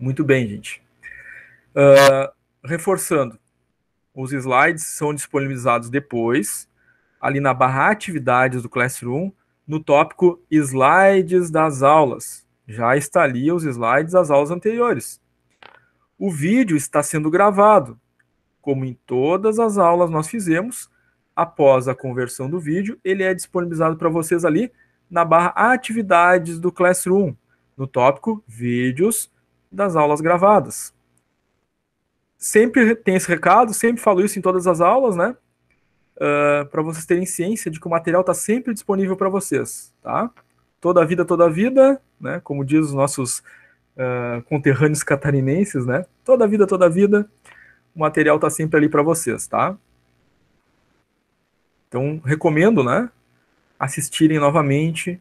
Muito bem, gente. Reforçando, os slides são disponibilizados depois, ali na barra Atividades do Classroom, no tópico Slides das aulas. Já está ali os slides das aulas anteriores. O vídeo está sendo gravado, como em todas as aulas nós fizemos. Após a conversão do vídeo, ele é disponibilizado para vocês ali na barra Atividades do Classroom, no tópico Vídeos das aulas gravadas. Sempre tem esse recado, sempre falo isso em todas as aulas, né? Para vocês terem ciência de que o material está sempre disponível para vocês, tá? Toda a vida, né? Como diz os nossos conterrâneos catarinenses, né? Toda a vida, o material está sempre ali para vocês, tá? Então, recomendo, né? Assistirem novamente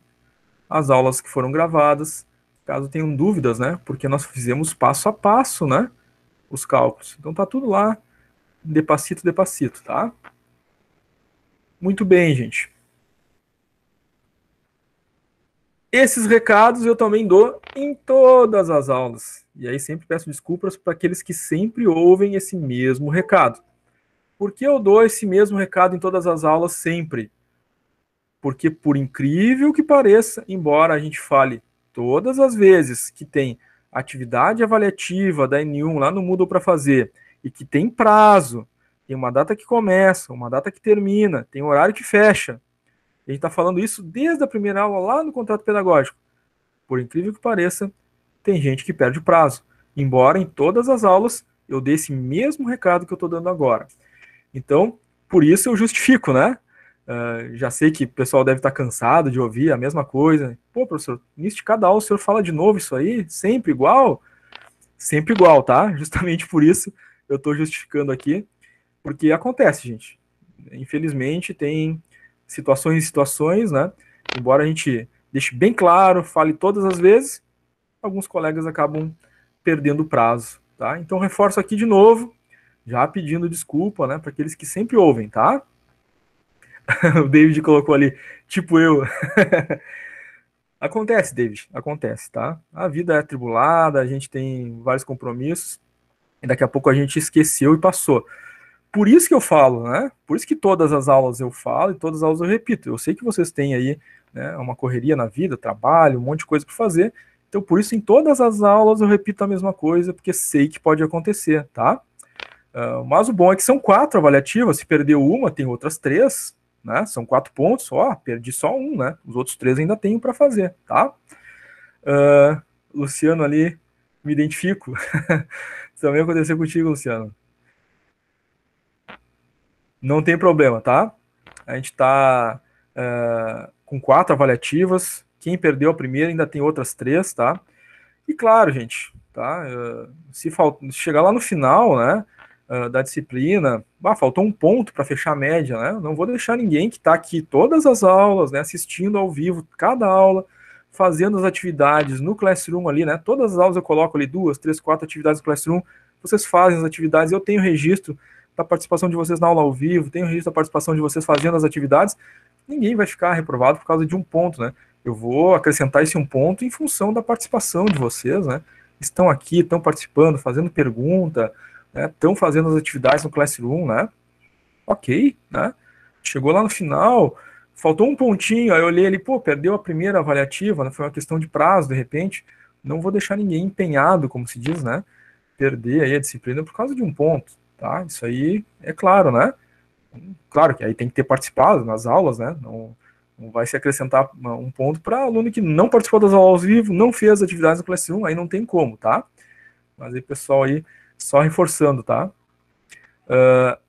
as aulas que foram gravadas, caso tenham dúvidas, né? Porque nós fizemos passo a passo, né? Os cálculos. Então tá tudo lá, de passito, tá? Muito bem, gente. Esses recados eu também dou em todas as aulas. E aí sempre peço desculpas para aqueles que sempre ouvem esse mesmo recado. Por que eu dou esse mesmo recado em todas as aulas sempre? Porque, por incrível que pareça, embora a gente fale todas as vezes que tem atividade avaliativa da N1 lá no Moodle para fazer e que tem prazo, tem uma data que começa, uma data que termina, tem horário que fecha. A gente está falando isso desde a primeira aula lá no contrato pedagógico. Por incrível que pareça, tem gente que perde o prazo. Embora em todas as aulas eu dê esse mesmo recado que eu estou dando agora. Então, por isso eu justifico, né? Já sei que o pessoal deve estar cansado de ouvir a mesma coisa. Pô, professor, início de cada aula o senhor fala de novo isso aí? Sempre igual? Sempre igual, tá? Justamente por isso eu estou justificando aqui, porque acontece, gente. Infelizmente, tem situações e situações, né? Embora a gente deixe bem claro, fale todas as vezes, alguns colegas acabam perdendo o prazo, tá? Então, reforço aqui de novo, já pedindo desculpa, né, para aqueles que sempre ouvem, tá? O David colocou ali, tipo eu. Acontece, David, acontece, tá? A vida é atribulada, a gente tem vários compromissos, e daqui a pouco a gente esqueceu e passou. Por isso que eu falo, né? Por isso que todas as aulas eu falo e todas as aulas eu repito. Eu sei que vocês têm aí, né, uma correria na vida, trabalho, um monte de coisa para fazer. Então, por isso, em todas as aulas eu repito a mesma coisa, porque sei que pode acontecer, tá? Mas o bom é que são 4 avaliativas. Se perdeu uma, tem outras 3, né? São 4 pontos, ó, perdi só um, né? Os outros 3 ainda tenho para fazer, tá? Luciano ali, me identifico. Também aconteceu contigo, Luciano. Não tem problema, tá? A gente tá com 4 avaliativas. Quem perdeu a primeira ainda tem outras 3, tá? E claro, gente, tá? Se chegar lá no final, né, da disciplina, faltou um ponto para fechar a média, né? Não vou deixar ninguém que está aqui todas as aulas, né, assistindo ao vivo cada aula, fazendo as atividades no Classroom ali, né? Todas as aulas eu coloco ali 2, 3, 4 atividades no Classroom. Vocês fazem as atividades, eu tenho registro da participação de vocês na aula ao vivo, tenho registro da participação de vocês fazendo as atividades. Ninguém vai ficar reprovado por causa de um ponto, né? Eu vou acrescentar esse um ponto em função da participação de vocês, né? Estão aqui, estão participando, fazendo pergunta, né? Estão fazendo as atividades no Classroom, né? Ok, né? Chegou lá no final, faltou um pontinho, aí eu olhei ali, pô, perdeu a primeira avaliativa, né? Foi uma questão de prazo, de repente. Não vou deixar ninguém empenhado, como se diz, né? Perder aí a disciplina por causa de um ponto, tá? Isso aí é claro, né? Claro que aí tem que ter participado nas aulas, né? Não vai se acrescentar um ponto para aluno que não participou das aulas ao vivo, não fez atividades no Classroom, aí não tem como, tá? Mas aí, pessoal, aí só reforçando, tá?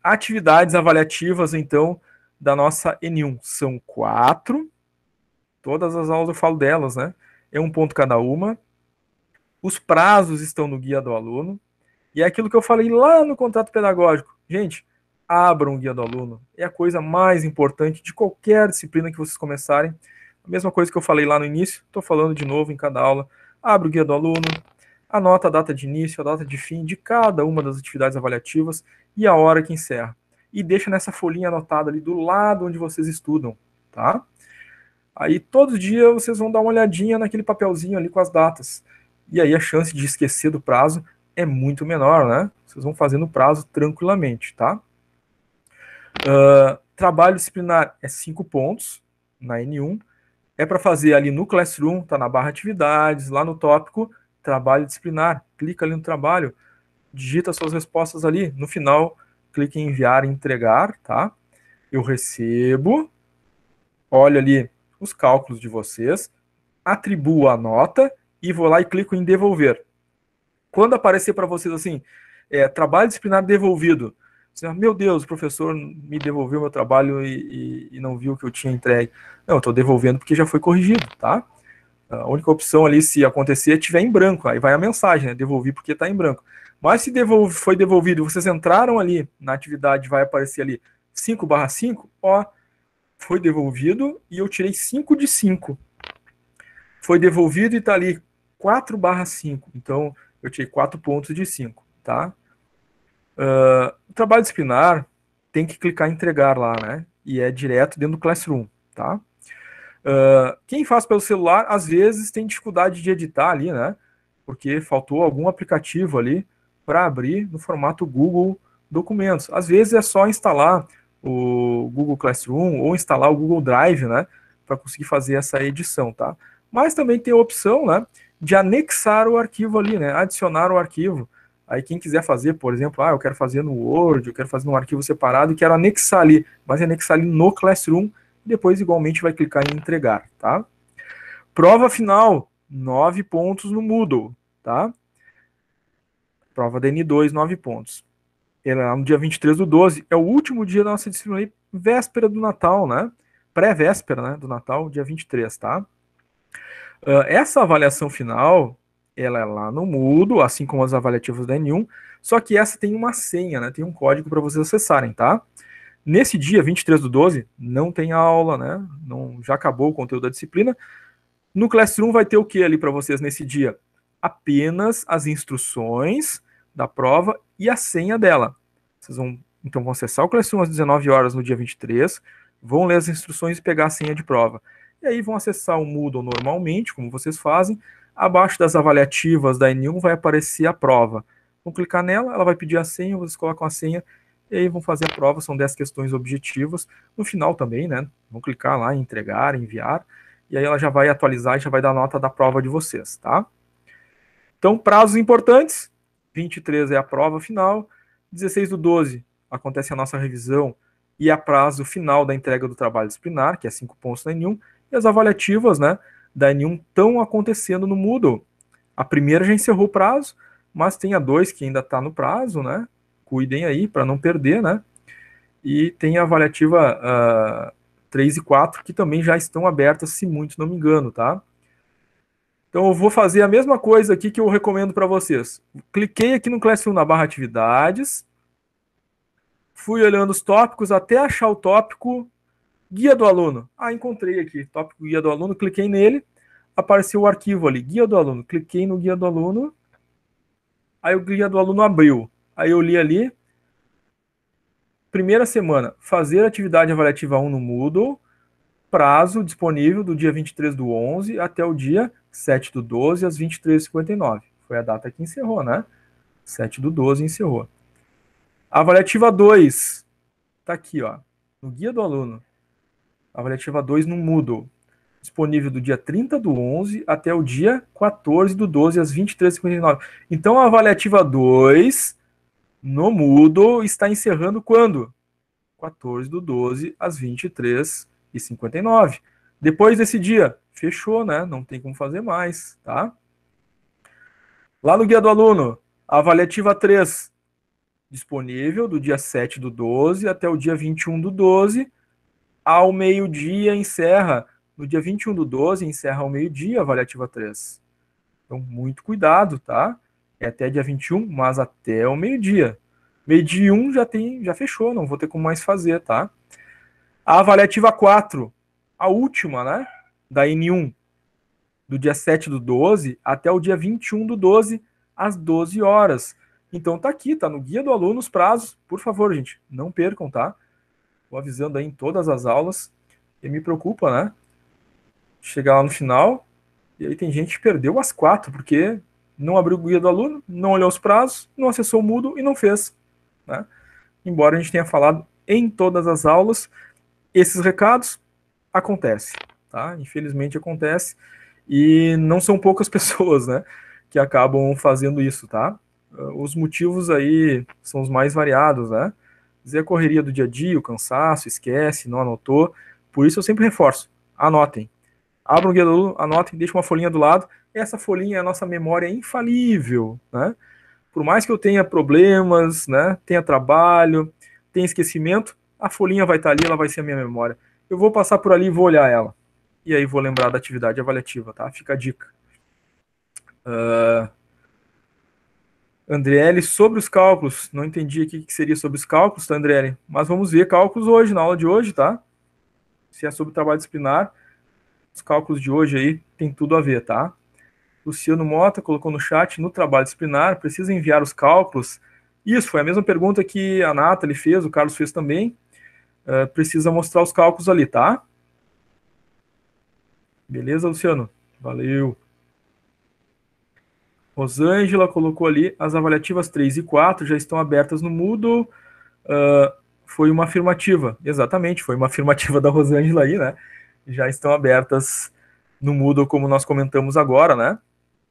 Atividades avaliativas, então, da nossa N1 são 4. Todas as aulas eu falo delas, né? É um ponto cada uma. Os prazos estão no guia do aluno. E é aquilo que eu falei lá no contrato pedagógico. Gente, abram o guia do aluno. É a coisa mais importante de qualquer disciplina que vocês começarem. A mesma coisa que eu falei lá no início, estou falando de novo em cada aula. Abre o guia do aluno, anota a data de início, a data de fim de cada uma das atividades avaliativas e a hora que encerra. E deixa nessa folhinha anotada ali do lado onde vocês estudam, tá? Aí todo dia vocês vão dar uma olhadinha naquele papelzinho ali com as datas. e aí a chance de esquecer do prazo é muito menor, né? Vocês vão fazer no prazo tranquilamente, tá? Trabalho disciplinar é 5 pontos na N1. É para fazer ali no Classroom, tá na barra atividades, lá no tópico, trabalho disciplinar. Clica ali no trabalho, digita suas respostas ali. No final, clique em enviar e entregar, tá? Eu recebo, olho ali os cálculos de vocês, atribuo a nota e vou lá e clico em devolver. Quando aparecer para vocês assim, trabalho disciplinar devolvido, você, meu Deus, o professor me devolveu meu trabalho e não viu que eu tinha entregue. Não, eu estou devolvendo porque já foi corrigido, tá? A única opção ali, se acontecer, é tiver em branco. Aí vai a mensagem, né? Devolvi porque está em branco. Mas se foi devolvido e vocês entraram ali na atividade, vai aparecer ali 5/5, ó, foi devolvido e eu tirei 5 de 5. Foi devolvido e está ali 4/5. Então, eu tirei 4 pontos de 5, tá? O trabalho disciplinar tem que clicar em entregar lá, né? E é direto dentro do Classroom, tá? Quem faz pelo celular, às vezes tem dificuldade de editar ali, né? Porque faltou algum aplicativo ali para abrir no formato Google Documentos. Às vezes é só instalar o Google Classroom ou instalar o Google Drive, né? Para conseguir fazer essa edição, tá? Mas também tem a opção, né? De anexar o arquivo ali, né? Adicionar o arquivo. Aí quem quiser fazer, por exemplo, eu quero fazer no Word, eu quero fazer num arquivo separado e quero anexar ali, mas anexar ali no Classroom, depois igualmente vai clicar em entregar, tá? Prova final, 9 pontos no Moodle, tá? Prova da N2, 9 pontos. Ela no dia 23/12, é o último dia da nossa disciplina aí, véspera do Natal, né? Pré-véspera, né, do Natal, dia 23, tá? Essa avaliação final, ela é lá no Moodle, assim como as avaliativas da N1, só que essa tem uma senha, né? Tem um código para vocês acessarem, tá? Nesse dia, 23/12, não tem aula, né? Não, já acabou o conteúdo da disciplina. No Classroom vai ter o que ali para vocês nesse dia? Apenas as instruções da prova e a senha dela. Vocês vão acessar o Classroom às 19 horas no dia 23, vão ler as instruções e pegar a senha de prova. E aí vão acessar o Moodle normalmente, como vocês fazem. Abaixo das avaliativas da N1 vai aparecer a prova. Vão clicar nela, ela vai pedir a senha, vocês colocam a senha e aí vão fazer a prova. São 10 questões objetivas. No final também, né? Vão clicar lá em entregar, enviar, e aí ela já vai atualizar e já vai dar nota da prova de vocês, tá? Então, prazos importantes, 23 é a prova final, 16/12 acontece a nossa revisão e a prazo final da entrega do trabalho disciplinar, que é 5 pontos na N1, e as avaliativas, né, da N1 estão acontecendo no Moodle. A primeira já encerrou o prazo, mas tem a 2 que ainda está no prazo, né? Cuidem aí para não perder, né? E tem a avaliativa 3 e 4 que também já estão abertas, se muito não me engano, tá? Então eu vou fazer a mesma coisa aqui que eu recomendo para vocês. Cliquei aqui no Classroom na barra atividades, fui olhando os tópicos até achar o tópico guia do aluno. Encontrei aqui, tópico guia do aluno, cliquei nele, apareceu o arquivo ali, guia do aluno. Cliquei no guia do aluno, aí o guia do aluno abriu. Aí eu li ali, primeira semana, fazer atividade avaliativa 1 no Moodle, prazo disponível do dia 23/11 até o dia 7/12 às 23h59. Foi a data que encerrou, né? 7/12 encerrou. Avaliativa 2, tá aqui, ó, no guia do aluno. Avaliativa 2 no Moodle, disponível do dia 30/11 até o dia 14/12 às 23h59. Então a avaliativa 2 no Moodle está encerrando quando? 14/12 às 23h59. Depois desse dia, fechou, né? Não tem como fazer mais, tá? Lá no guia do aluno, a avaliativa 3, disponível do dia 7/12 até o dia 21/12, ao meio-dia encerra. No dia 21/12 encerra ao meio-dia a avaliativa 3. Então, muito cuidado, tá? É até dia 21, mas até o meio-dia. Meio-dia 1 já fechou, não vou ter como mais fazer, tá? A avaliativa 4, a última, né? Da N1, do dia 7/12 até o dia 21/12, às 12 horas. Então tá aqui, tá no guia do aluno os prazos. Por favor, gente, não percam, tá? Vou avisando aí em todas as aulas. E me preocupa, né? Chegar lá no final, e aí tem gente que perdeu as 4, porque não abriu o guia do aluno, não olhou os prazos, não acessou o Moodle e não fez, né? Embora a gente tenha falado em todas as aulas, esses recados acontecem, tá? Infelizmente acontece, e não são poucas pessoas, né, que acabam fazendo isso, tá? Os motivos aí são os mais variados, né? Dizer a correria do dia a dia, o cansaço, esquece, não anotou. Por isso eu sempre reforço, anotem. Abram o guia do aluno, anotem, deixem uma folhinha do lado. Essa folhinha é a nossa memória infalível, né? Por mais que eu tenha problemas, né, tenha trabalho, tenha esquecimento, a folhinha vai estar ali, ela vai ser a minha memória. Eu vou passar por ali e vou olhar ela. E aí vou lembrar da atividade avaliativa, tá? Fica a dica. Andriele, sobre os cálculos, não entendi aqui o que seria sobre os cálculos, tá, Andriele? Mas vamos ver cálculos hoje, na aula de hoje, tá? Se é sobre trabalho disciplinar, os cálculos de hoje aí tem tudo a ver, tá? Luciano Mota colocou no chat, no trabalho disciplinar, precisa enviar os cálculos. Isso, foi a mesma pergunta que a Nathalie fez, o Carlos fez também. Precisa mostrar os cálculos ali, tá? Beleza, Luciano? Valeu. Rosângela colocou ali, as avaliativas 3 e 4 já estão abertas no Moodle. Foi uma afirmativa, exatamente, foi uma afirmativa da Rosângela aí, né? Já estão abertas no Moodle, como nós comentamos agora, né?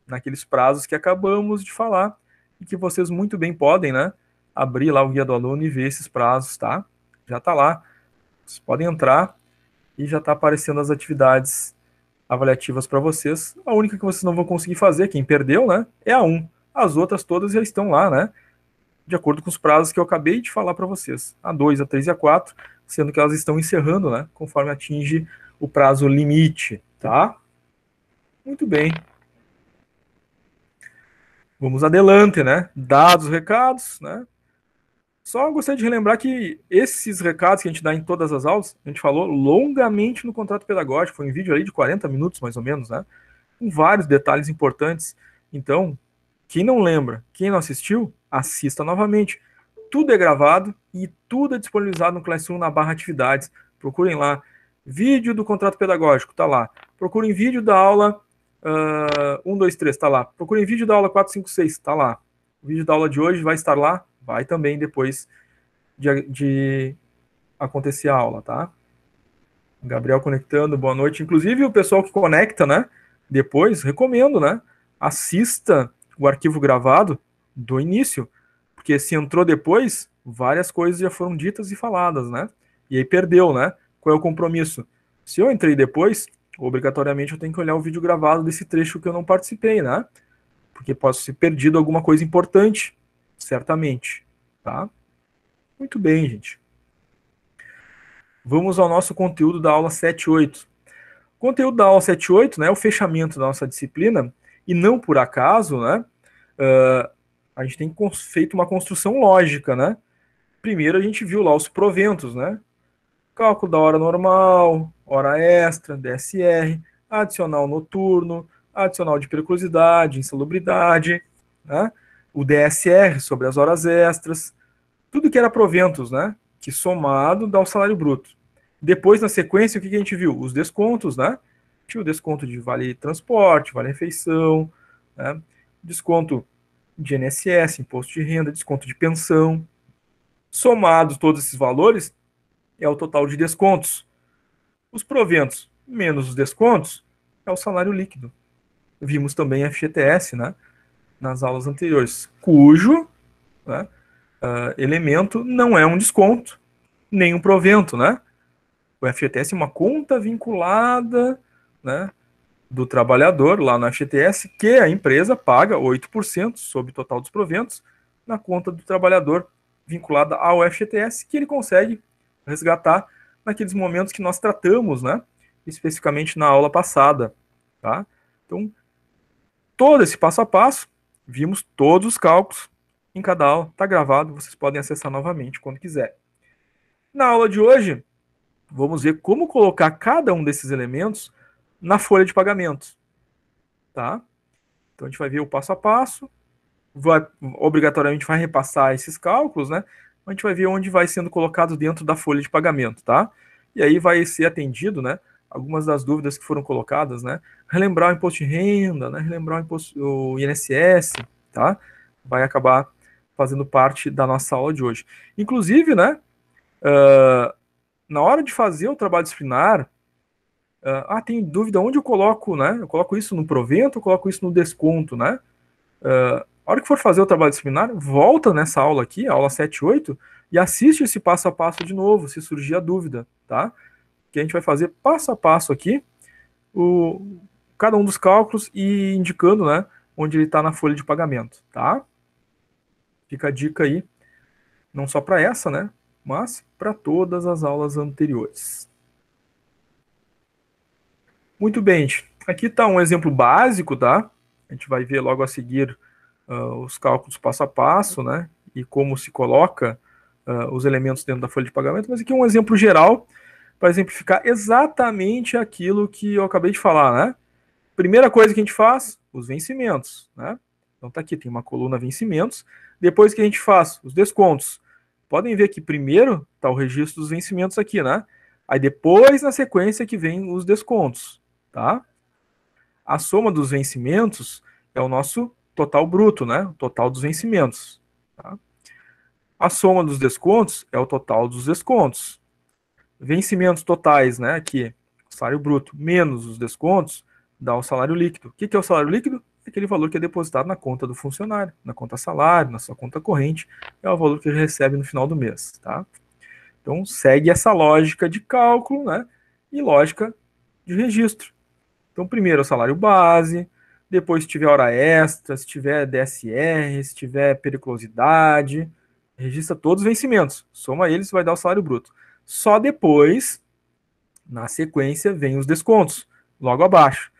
Naqueles prazos que acabamos de falar, e que vocês muito bem podem, né? Abrir lá o guia do aluno e ver esses prazos, tá? Já tá lá. Vocês podem entrar e já tá aparecendo as atividades avaliativas para vocês. A única que vocês não vão conseguir fazer, quem perdeu, né, é a 1. As outras todas já estão lá, né, de acordo com os prazos que eu acabei de falar para vocês. A 2, a 3 e a 4, sendo que elas estão encerrando, né, conforme atinge o prazo limite, tá? Muito bem. Vamos adelante, né? Dados os recados, né? Só gostaria de relembrar que esses recados que a gente dá em todas as aulas, a gente falou longamente no contrato pedagógico, foi um vídeo aí de 40 minutos, mais ou menos, né? Com vários detalhes importantes. Então, quem não lembra, quem não assistiu, assista novamente. Tudo é gravado e tudo é disponibilizado no Classroom na barra atividades. Procurem lá. Vídeo do contrato pedagógico, tá lá. Procurem vídeo da aula 1, 2, 3, tá lá. Procurem vídeo da aula 4, 5, 6, tá lá. O vídeo da aula de hoje vai estar lá, vai também depois de acontecer a aula, tá? Gabriel conectando, boa noite. Inclusive o pessoal que conecta, né? Depois, recomendo, né? Assista o arquivo gravado do início, porque se entrou depois, várias coisas já foram ditas e faladas, né? E aí perdeu, né? Qual é o compromisso? Se eu entrei depois, obrigatoriamente eu tenho que olhar o vídeo gravado desse trecho que eu não participei, né? Porque posso ter perdido alguma coisa importante, certamente, tá? Muito bem, gente. Vamos ao nosso conteúdo da aula 7 e 8. O conteúdo da aula 7 e 8, né, é o fechamento da nossa disciplina, e não por acaso, né, a gente tem feito uma construção lógica, né? Primeiro a gente viu lá os proventos, né? Cálculo da hora normal, hora extra, DSR, adicional noturno, adicional de periculosidade, insalubridade, né? O DSR sobre as horas extras, tudo que era proventos, né? Que somado dá o salário bruto. Depois, na sequência, o que a gente viu? Os descontos, né? Tinha o desconto de vale transporte, vale refeição, né? Desconto de INSS, imposto de renda, desconto de pensão. Somados todos esses valores, é o total de descontos. Os proventos menos os descontos é o salário líquido. Vimos também FGTS, né? Nas aulas anteriores, cujo, né, elemento não é um desconto, nem um provento, né? O FGTS é uma conta vinculada, né, do trabalhador lá no FGTS, que a empresa paga 8% sobre o total dos proventos na conta do trabalhador vinculada ao FGTS, que ele consegue resgatar naqueles momentos que nós tratamos, né, especificamente na aula passada, tá? Então, todo esse passo a passo, vimos todos os cálculos em cada aula, está gravado, vocês podem acessar novamente quando quiser. Na aula de hoje, vamos ver como colocar cada um desses elementos na folha de pagamentos, tá? Então a gente vai ver o passo a passo, obrigatoriamente vai repassar esses cálculos, né? A gente vai ver onde vai sendo colocado dentro da folha de pagamento, tá? E aí vai ser atendido, né, algumas das dúvidas que foram colocadas, né? Relembrar o imposto de renda, né? Relembrar o INSS, tá? Vai acabar fazendo parte da nossa aula de hoje. Inclusive, né? Na hora de fazer o trabalho disciplinar, tem dúvida onde eu coloco, né? Eu coloco isso no provento, eu coloco isso no desconto, né? A hora que for fazer o trabalho disciplinar, volta nessa aula aqui, aula 7 e 8, e assiste esse passo a passo de novo, se surgir a dúvida, tá? Que a gente vai fazer passo a passo aqui, cada um dos cálculos e indicando, né, onde ele está na folha de pagamento, tá? Fica a dica aí, não só para essa, né, mas para todas as aulas anteriores. Muito bem, gente. Aqui está um exemplo básico, tá? A gente vai ver logo a seguir os cálculos passo a passo, né? E como se coloca os elementos dentro da folha de pagamento. Mas aqui é um exemplo geral para exemplificar exatamente aquilo que eu acabei de falar, né? Primeira coisa que a gente faz, os vencimentos, né? Então tá aqui, tem uma coluna vencimentos. Depois que a gente faz os descontos. Podem ver que primeiro tá o registro dos vencimentos aqui, né? Aí depois, na sequência, que vem os descontos, tá? A soma dos vencimentos é o nosso total bruto, né? O total dos vencimentos. Tá? A soma dos descontos é o total dos descontos. Vencimentos totais, né? Aqui, o salário bruto menos os descontos, dá o salário líquido. O que é o salário líquido? É aquele valor que é depositado na conta do funcionário, na conta salário, na sua conta corrente, é o valor que ele recebe no final do mês, tá? Então, segue essa lógica de cálculo, né? E lógica de registro. Então, primeiro é o salário base, depois, se tiver hora extra, se tiver DSR, se tiver periculosidade, registra todos os vencimentos, soma eles, vai dar o salário bruto. Só depois, na sequência, vem os descontos, logo abaixo.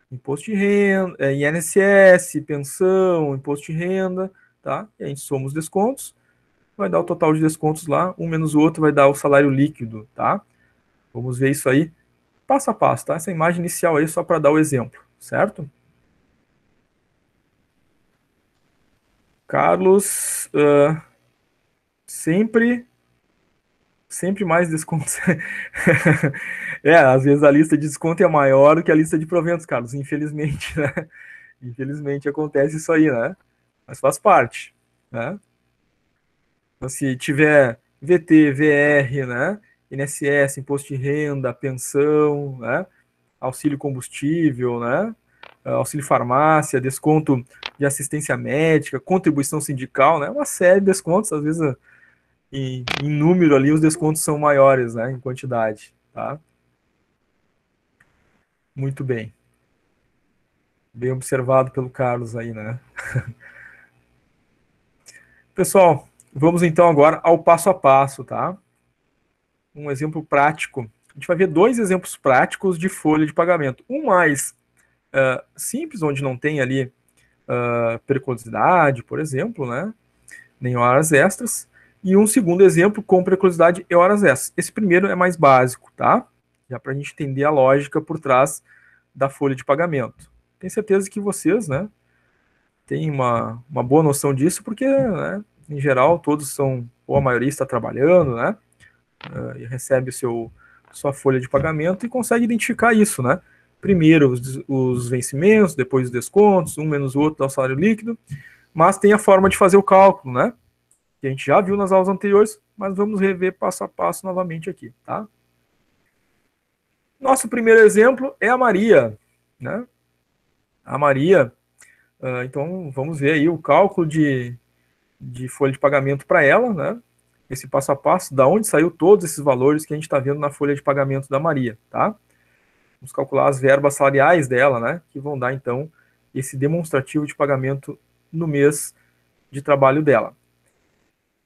Imposto de renda, INSS, pensão, imposto de renda, tá? E a gente soma os descontos, vai dar o total de descontos lá, um menos o outro vai dar o salário líquido, tá? Vamos ver isso aí passo a passo, tá? Essa imagem inicial aí só para dar o exemplo, certo? Carlos, sempre mais descontos. Às vezes a lista de desconto é maior do que a lista de proventos, Carlos, infelizmente, né? Infelizmente acontece isso aí, né? Mas faz parte, né? Então, se tiver VT, VR, né? INSS, imposto de renda, pensão, né? Auxílio combustível, né? Auxílio farmácia, desconto de assistência médica, contribuição sindical, né? Uma série de descontos, às vezes em número ali os descontos são maiores, né? Em quantidade, tá? Muito bem. Bem observado pelo Carlos aí, né? Pessoal, vamos então agora ao passo a passo, tá? Um exemplo prático. A gente vai ver dois exemplos práticos de folha de pagamento. Um mais simples, onde não tem ali periculosidade, por exemplo, né? Nem horas extras. E um segundo exemplo com periculosidade e horas extras. Esse primeiro é mais básico, tá? Já para a gente entender a lógica por trás da folha de pagamento. Tenho certeza que vocês, né, têm uma boa noção disso, porque, né, em geral, todos são, ou a maioria está trabalhando, né, e recebe sua folha de pagamento e consegue identificar isso, né? Primeiro os vencimentos, depois os descontos, um menos o outro dá o salário líquido, mas tem a forma de fazer o cálculo, né? Que a gente já viu nas aulas anteriores, mas vamos rever passo a passo novamente aqui, tá? Nosso primeiro exemplo é a Maria, né? A Maria, então vamos ver aí o cálculo de folha de pagamento para ela, né? Esse passo a passo, da onde saiu todos esses valores que a gente está vendo na folha de pagamento da Maria, tá? Vamos calcular as verbas salariais dela, né? Que vão dar, então, esse demonstrativo de pagamento no mês de trabalho dela.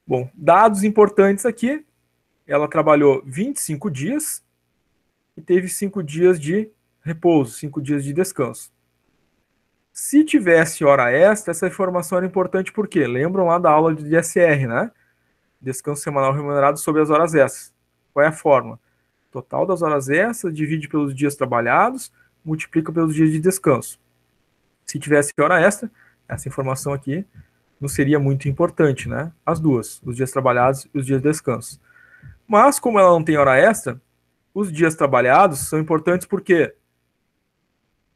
Bom, dados importantes aqui. Ela trabalhou 25 dias e teve 5 dias de repouso, 5 dias de descanso. Se tivesse hora extra, essa informação era importante porque lembram lá da aula de DSR, né? Descanso semanal remunerado sobre as horas extras. Qual é a fórmula? Total das horas extras, divide pelos dias trabalhados, multiplica pelos dias de descanso. Se tivesse hora extra, essa informação aqui não seria muito importante, né? As duas, os dias trabalhados e os dias de descanso. Mas, como ela não tem hora extra, Os dias trabalhados são importantes porque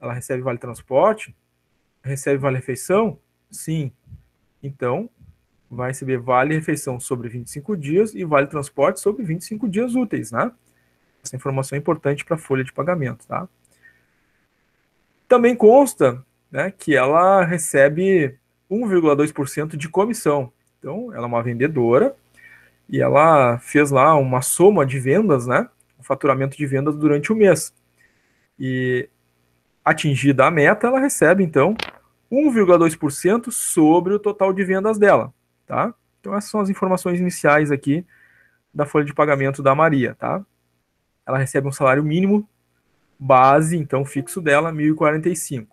ela recebe vale transporte, recebe vale refeição? Sim. Então, vai receber vale refeição sobre 25 dias e vale transporte sobre 25 dias úteis, né? Essa informação é importante para a folha de pagamento, tá? Também consta, né, que ela recebe 1,2% de comissão. Então, ela é uma vendedora e ela fez lá uma soma de vendas, né? Um faturamento de vendas durante o mês. E atingida a meta, ela recebe, então, 1,2% sobre o total de vendas dela, tá? Então, essas são as informações iniciais aqui da folha de pagamento da Maria, tá? Ela recebe um salário mínimo base, então, fixo dela, 1.045.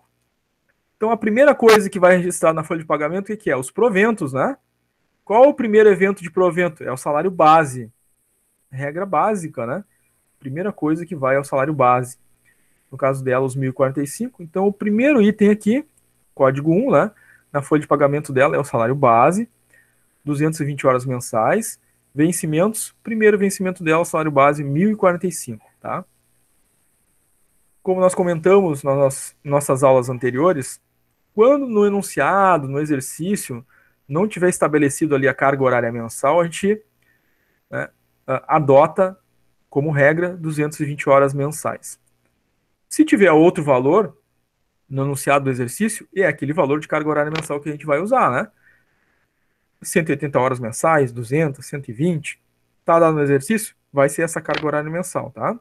Então, a primeira coisa que vai registrar na folha de pagamento, o que é? Os proventos, né? Qual o primeiro evento de provento? É o salário base. Regra básica, né? Primeira coisa que vai é o salário base. No caso dela, os 1.045. Então, o primeiro item aqui, código 1, né? Na folha de pagamento dela é o salário base, 220 horas mensais. Vencimentos, primeiro vencimento dela, o salário base, 1.045, tá? Como nós comentamos nas nossas aulas anteriores, quando no enunciado, no exercício, não tiver estabelecido ali a carga horária mensal, a gente, né, adota como regra 220 horas mensais. Se tiver outro valor no enunciado do exercício, é aquele valor de carga horária mensal que a gente vai usar, né? 180 horas mensais, 200, 120, tá dado no exercício, vai ser essa carga horária mensal, tá?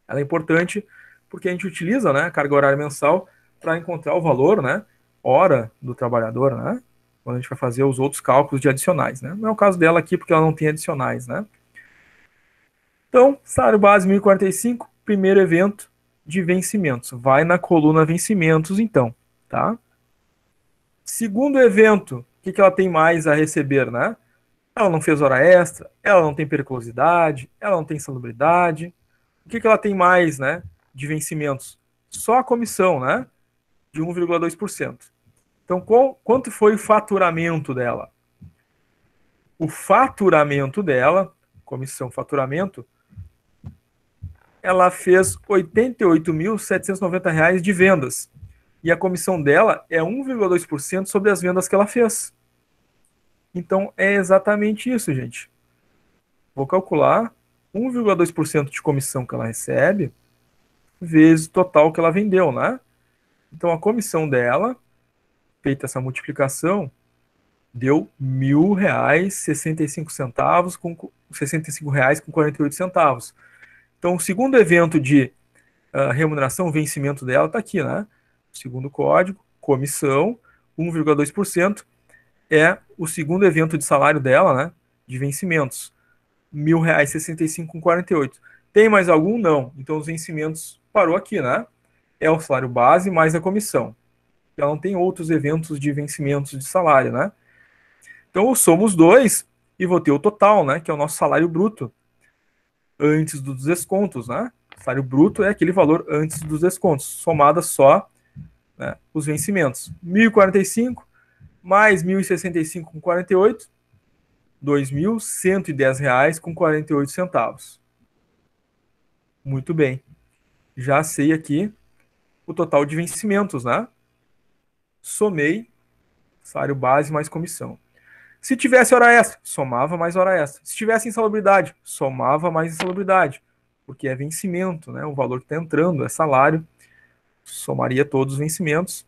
Ela é importante porque a gente utiliza, né, a carga horária mensal para encontrar o valor, né, hora do trabalhador, né, quando a gente vai fazer os outros cálculos de adicionais, né? Não é o caso dela aqui porque ela não tem adicionais, né? Então, salário base 1.045, primeiro evento de vencimentos. Vai na coluna vencimentos, então, tá? Segundo evento, o que ela tem mais a receber, né? Ela não fez hora extra, ela não tem periculosidade, ela não tem salubridade. O que ela tem mais, né, de vencimentos? Só a comissão, né, de 1,2%. Então, quanto foi o faturamento dela? O faturamento dela, comissão faturamento, ela fez R$ 88.790 de vendas. E a comissão dela é 1,2% sobre as vendas que ela fez. Então, é exatamente isso, gente. Vou calcular 1,2% de comissão que ela recebe vezes o total que ela vendeu, né? Então, a comissão dela, feita essa multiplicação, deu R$ 1.065 com R$ 65,48. Então, o segundo evento de remuneração, vencimento dela, está aqui, né? O segundo código, comissão, 1,2%, é o segundo evento de salário dela, né? De vencimentos, R$ 1.065,48. Tem mais algum? Não. Então, os vencimentos parou aqui, né? É o salário base mais a comissão. Ela não tem outros eventos de vencimentos de salário, né? Então, eu somo os dois e vou ter o total, né? Que é o nosso salário bruto antes dos descontos, né? O salário bruto é aquele valor antes dos descontos, somada só, né, os vencimentos. 1.045 mais 1.065,48, R$ 2.110,48. Muito bem. Já sei aqui o total de vencimentos, né? Somei salário base mais comissão. Se tivesse hora extra, somava mais hora extra. Se tivesse insalubridade, somava mais insalubridade. Porque é vencimento, né? O valor que está entrando é salário. Somaria todos os vencimentos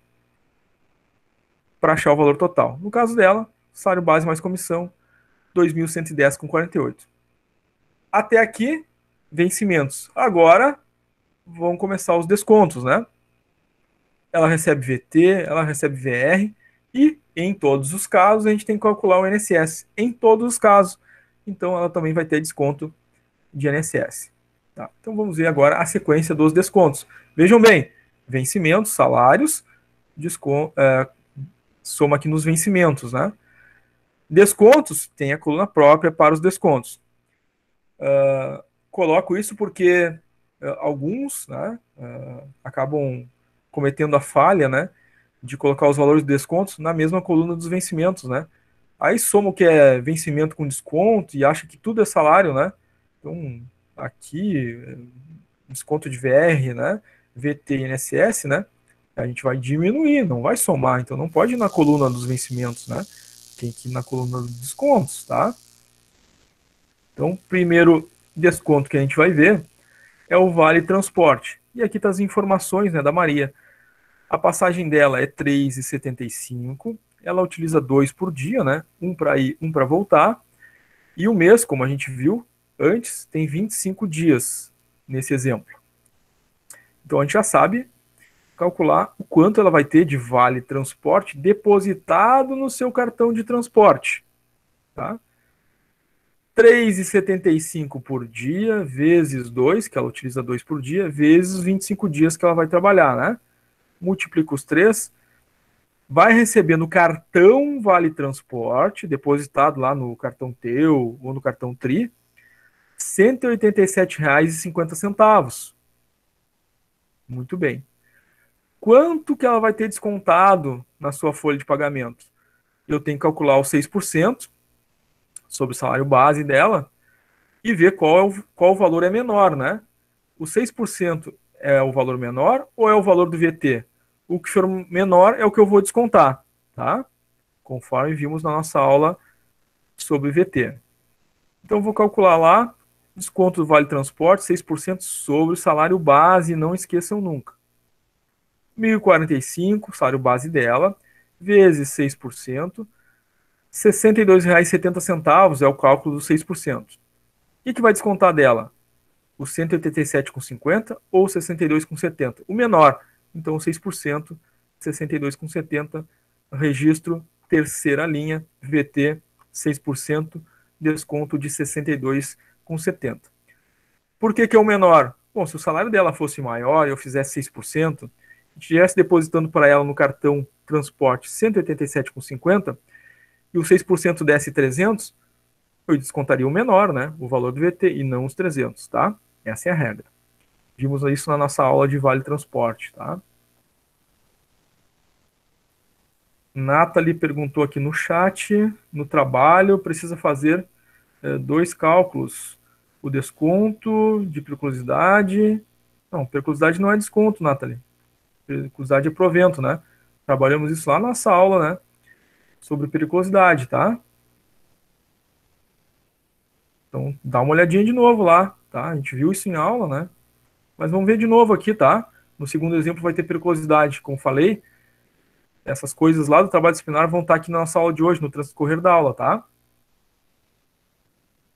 para achar o valor total. No caso dela, salário base mais comissão, 2.110,48. Até aqui, vencimentos. Agora, vão começar os descontos, né? Ela recebe VT, ela recebe VR e, em todos os casos, a gente tem que calcular o INSS. Em todos os casos. Então, ela também vai ter desconto de INSS. Tá? Então, vamos ver agora a sequência dos descontos. Vejam bem, vencimentos, salários, desconto, soma aqui nos vencimentos, né? Descontos, tem a coluna própria para os descontos. Coloco isso porque alguns, né, acabam cometendo a falha, né, de colocar os valores de descontos na mesma coluna dos vencimentos, né? Aí soma o que é vencimento com desconto e acha que tudo é salário, né? Então, aqui, desconto de VR, né? VT e INSS, né? A gente vai diminuir, não vai somar. Então não pode ir na coluna dos vencimentos, né? Tem que ir na coluna dos descontos, tá? Então, primeiro desconto que a gente vai ver é o Vale Transporte. E aqui tá as informações, né, da Maria. A passagem dela é R$ 3,75. Ela utiliza 2 por dia, né? Um para ir, um para voltar. E o mês, como a gente viu antes, tem 25 dias nesse exemplo. Então a gente já sabe calcular o quanto ela vai ter de vale transporte depositado no seu cartão de transporte. Tá? 3,75 por dia, vezes 2, que ela utiliza 2 por dia, vezes os 25 dias que ela vai trabalhar, né? Multiplica os 3, vai receber no cartão Vale Transporte, depositado lá no cartão Teu ou no cartão Tri, R$ 187,50. Muito bem. Quanto que ela vai ter descontado na sua folha de pagamento? Eu tenho que calcular os 6% sobre o salário base dela e ver qual o valor é menor, né? O 6% é o valor menor ou é o valor do VT? O que for menor é o que eu vou descontar, tá? Conforme vimos na nossa aula sobre VT. Então, vou calcular lá, desconto do Vale Transporte, 6% sobre o salário base, não esqueçam nunca. 1.045, salário base dela, vezes 6%, R$ 62,70 é o cálculo dos 6%. O que vai descontar dela? O 187,50 ou 62,70? O menor. Então, 6%, 62,70, registro, terceira linha, VT, 6%, desconto de 62,70. Por que é o menor? Bom, se o salário dela fosse maior e eu fizesse 6%, estivesse depositando para ela no cartão transporte 187,50 e o 6% desse 300, eu descontaria o menor, né? O valor do VT e não os 300, tá? Essa é a regra. Vimos isso na nossa aula de Vale Transporte, tá? Nathalie perguntou aqui no chat, no trabalho, precisa fazer 2 cálculos. O desconto de periculosidade. Não, periculosidade não é desconto, Nathalie. Periculosidade é provento, né? Trabalhamos isso lá na nossa aula, né? Sobre periculosidade, tá? Então, dá uma olhadinha de novo lá, tá? A gente viu isso em aula, né? Mas vamos ver de novo aqui, tá? No segundo exemplo vai ter periculosidade, como falei. Essas coisas lá do trabalho disciplinar vão estar aqui na nossa aula de hoje, no transcorrer da aula, tá?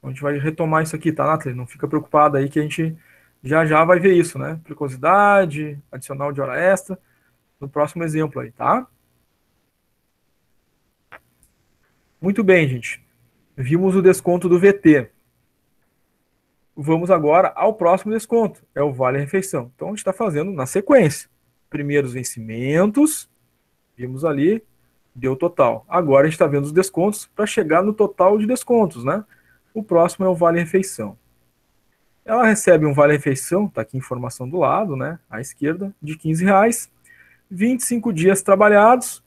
A gente vai retomar isso aqui, tá, Nathalie? Não fica preocupada aí que a gente já vai ver isso, né? Periculosidade, adicional de hora extra, no próximo exemplo aí, tá? Muito bem, gente. Vimos o desconto do VT. Vamos agora ao próximo desconto, é o Vale Refeição. Então a gente está fazendo na sequência. Primeiros vencimentos, vimos ali, deu total. Agora a gente está vendo os descontos para chegar no total de descontos, né? O próximo é o Vale Refeição. Ela recebe um Vale Refeição, tá aqui a informação do lado, né? À esquerda, de R$ 15, 25 dias trabalhados,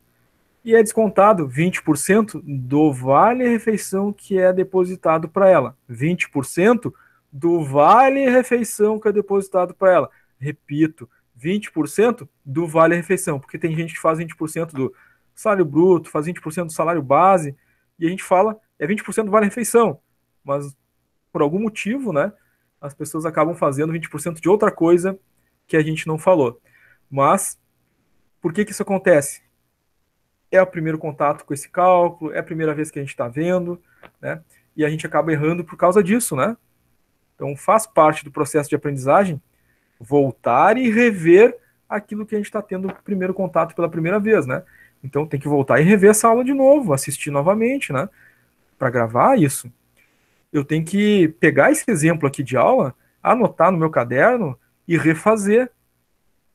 e é descontado 20% do Vale Refeição que é depositado para ela. 20% do Vale Refeição que é depositado para ela. Repito, 20% do Vale Refeição, porque tem gente que faz 20% do salário bruto, faz 20% do salário base, e a gente fala, é 20% do Vale Refeição, mas por algum motivo, né, as pessoas acabam fazendo 20% de outra coisa que a gente não falou. Mas, por que isso acontece? É o primeiro contato com esse cálculo, é a primeira vez que a gente está vendo, né? E a gente acaba errando por causa disso, né? Então faz parte do processo de aprendizagem voltar e rever aquilo que a gente está tendo primeiro contato pela primeira vez, né? Então tem que voltar e rever essa aula de novo, assistir novamente, né? Para gravar isso. Eu tenho que pegar esse exemplo aqui de aula, anotar no meu caderno e refazer,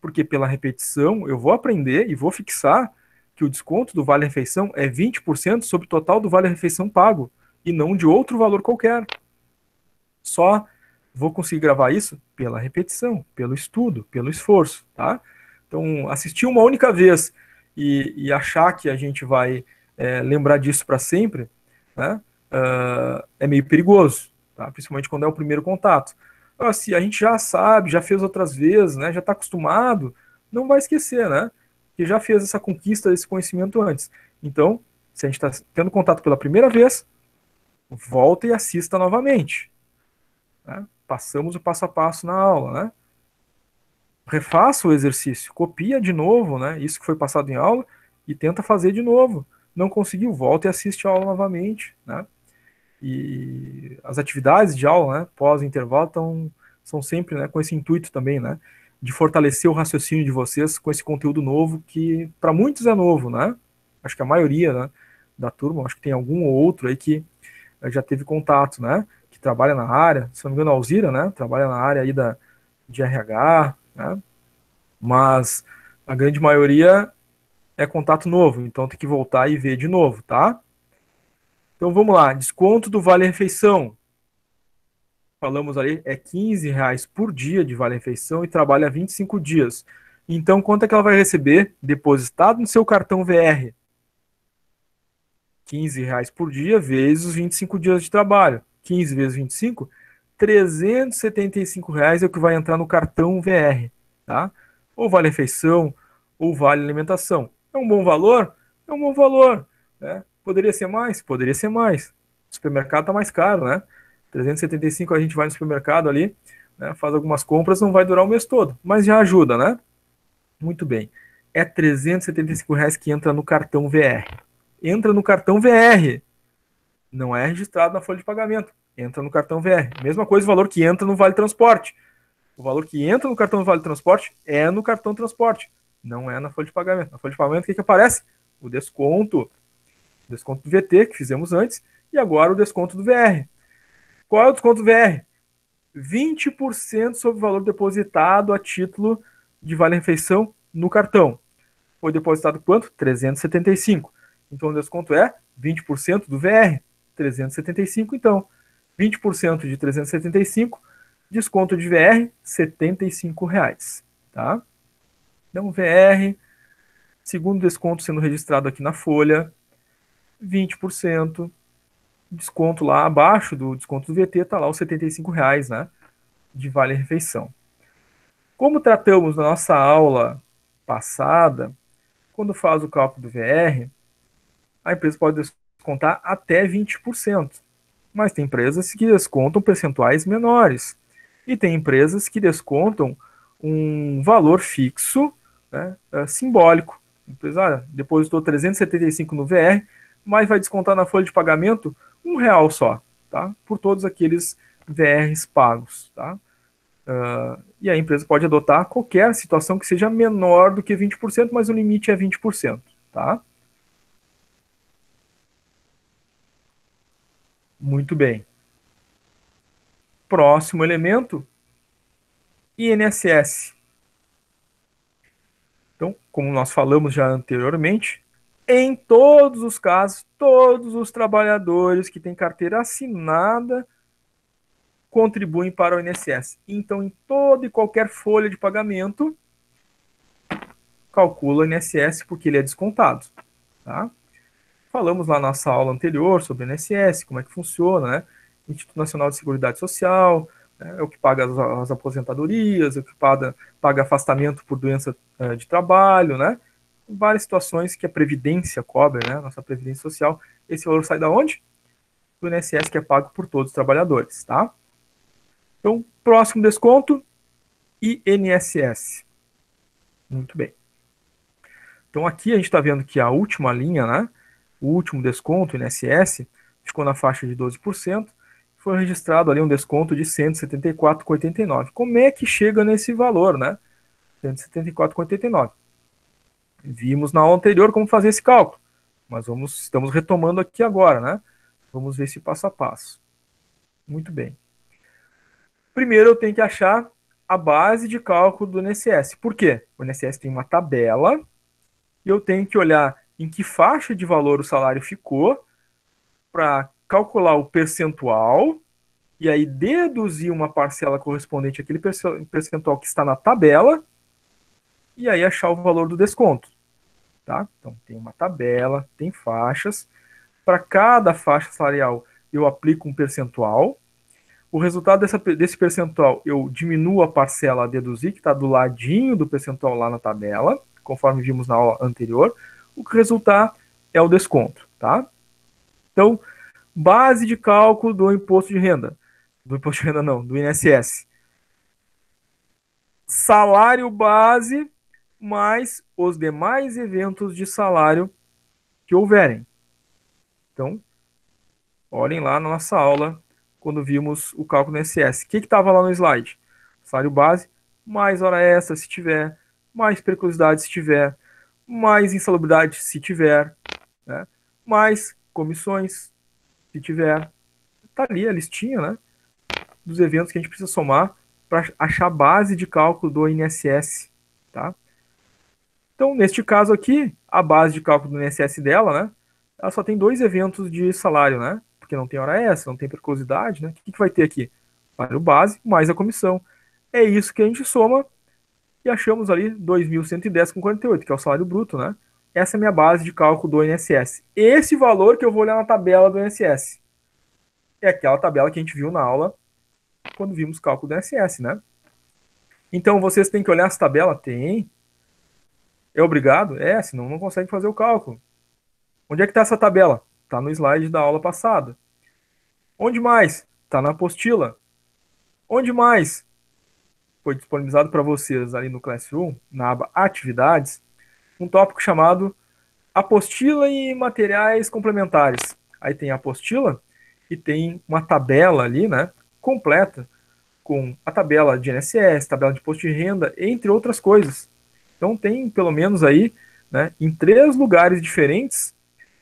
porque pela repetição eu vou aprender e vou fixar que o desconto do Vale Refeição é 20% sobre o total do Vale Refeição pago, e não de outro valor qualquer. Só vou conseguir gravar isso pela repetição, pelo estudo, pelo esforço, tá? Então, assistir uma única vez e achar que a gente vai lembrar disso para sempre, né? É meio perigoso, tá? Principalmente quando é o primeiro contato. Se a gente já sabe, já fez outras vezes, né, já está acostumado, não vai esquecer, né? Que já fez essa conquista desse conhecimento antes. Então, se a gente está tendo contato pela primeira vez, volta e assista novamente. Né? Passamos o passo a passo na aula, né? Refaça o exercício, copia de novo, né? Isso que foi passado em aula e tenta fazer de novo. Não conseguiu, volta e assiste a aula novamente, né? E as atividades de aula, né, pós-intervalo, são sempre, né, com esse intuito também, né, de fortalecer o raciocínio de vocês com esse conteúdo novo, que para muitos é novo, né? Acho que a maioria, né, da turma, acho que tem algum ou outro aí que já teve contato, né, que trabalha na área, se não me engano, a Alzira, né, trabalha na área aí de RH, né, mas a grande maioria é contato novo, então tem que voltar e ver de novo, tá? Então vamos lá, desconto do Vale Refeição. Falamos ali, é R$ 15 por dia de vale-refeição e trabalha 25 dias. Então, quanto é que ela vai receber depositado no seu cartão VR? R$ 15 por dia vezes os 25 dias de trabalho. 15 vezes 25, R$ 375 é o que vai entrar no cartão VR. Tá? Ou vale-refeição, ou vale-alimentação. É um bom valor? É um bom valor. Né? Poderia ser mais? Poderia ser mais. O supermercado está mais caro, né? 375 a gente vai no supermercado ali, né, faz algumas compras, não vai durar o mês todo, mas já ajuda, né? Muito bem. É R$ 375 que entra no cartão VR. Entra no cartão VR. Não é registrado na folha de pagamento. Entra no cartão VR. Mesma coisa o valor que entra no Vale Transporte. O valor que entra no cartão do Vale Transporte é no cartão transporte. Não é na folha de pagamento. Na folha de pagamento, o que aparece? O desconto. O desconto do VT, que fizemos antes, e agora o desconto do VR. Qual é o desconto do VR? 20% sobre o valor depositado a título de vale-refeição no cartão. Foi depositado quanto? 375. Então o desconto é 20% do VR, 375. Então, 20% de 375, desconto de VR, R$ 75. Tá? Então, VR, segundo desconto sendo registrado aqui na folha, 20%. Desconto lá abaixo do desconto do VT, está lá os R$ 75, né? De vale-refeição. Como tratamos na nossa aula passada, quando faz o cálculo do VR, a empresa pode descontar até 20%. Mas tem empresas que descontam percentuais menores. E tem empresas que descontam um valor fixo, né, simbólico. A empresa depositou 375 no VR, mas vai descontar na folha de pagamento R$ 1 só, tá? Por todos aqueles VRs pagos, tá? E a empresa pode adotar qualquer situação que seja menor do que 20%, mas o limite é 20%, tá? Muito bem. Próximo elemento, INSS. Então, como nós falamos já anteriormente, em todos os casos, todos os trabalhadores que têm carteira assinada contribuem para o INSS. Então, em toda e qualquer folha de pagamento, calcula o INSS porque ele é descontado, tá? Falamos lá na nossa aula anterior sobre o INSS, como é que funciona, né? Instituto Nacional de Seguridade Social, né? É o que paga as aposentadorias, é o que paga afastamento por doença de trabalho, né? Várias situações que a Previdência cobre, né? Nossa Previdência Social. Esse valor sai da onde? Do INSS, que é pago por todos os trabalhadores, tá? Então, próximo desconto, INSS. Muito bem. Então, aqui a gente está vendo que a última linha, né? O último desconto, INSS, ficou na faixa de 12%, foi registrado ali um desconto de R$ 174,89. Como é que chega nesse valor, né? R$ 174,89. Vimos na aula anterior como fazer esse cálculo, mas estamos retomando aqui agora, né? Vamos ver esse passo a passo. Muito bem. Primeiro eu tenho que achar a base de cálculo do INSS. Por quê? O INSS tem uma tabela e eu tenho que olhar em que faixa de valor o salário ficou para calcular o percentual e aí deduzir uma parcela correspondente àquele percentual que está na tabela e aí achar o valor do desconto. Tá? Então, tem uma tabela, tem faixas. Para cada faixa salarial, eu aplico um percentual. O resultado desse percentual, eu diminuo a parcela a deduzir, que está do ladinho do percentual lá na tabela, conforme vimos na aula anterior. O que resultar é o desconto, tá? Então, base de cálculo do imposto de renda. Do imposto de renda não, do INSS. Salário base mais os demais eventos de salário que houverem. Então, olhem lá na nossa aula, quando vimos o cálculo do INSS. O que estava lá no slide? Salário base, mais hora extra se tiver, mais periculosidade se tiver, mais insalubridade se tiver, né? Mais comissões se tiver. Está ali a listinha, né, dos eventos que a gente precisa somar para achar a base de cálculo do INSS, tá? Então, neste caso aqui, a base de cálculo do INSS dela, né, ela só tem 2 eventos de salário, né? Porque não tem hora extra, não tem periculosidade, né? O que vai ter aqui? Salário base mais a comissão. É isso que a gente soma e achamos ali 2.110,48, que é o salário bruto, né? Essa é a minha base de cálculo do INSS. Esse valor que eu vou olhar na tabela do INSS é aquela tabela que a gente viu na aula quando vimos o cálculo do INSS, né? Então, vocês têm que olhar essa tabela? Tem. É obrigado? É, senão não consegue fazer o cálculo. Onde é que está essa tabela? Está no slide da aula passada. Onde mais? Está na apostila. Onde mais? Foi disponibilizado para vocês ali no Classroom, na aba Atividades, um tópico chamado Apostila e Materiais Complementares. Aí tem a apostila e tem uma tabela ali, né, completa, com a tabela de INSS, tabela de imposto de renda, entre outras coisas. Então tem pelo menos aí, né, em 3 lugares diferentes,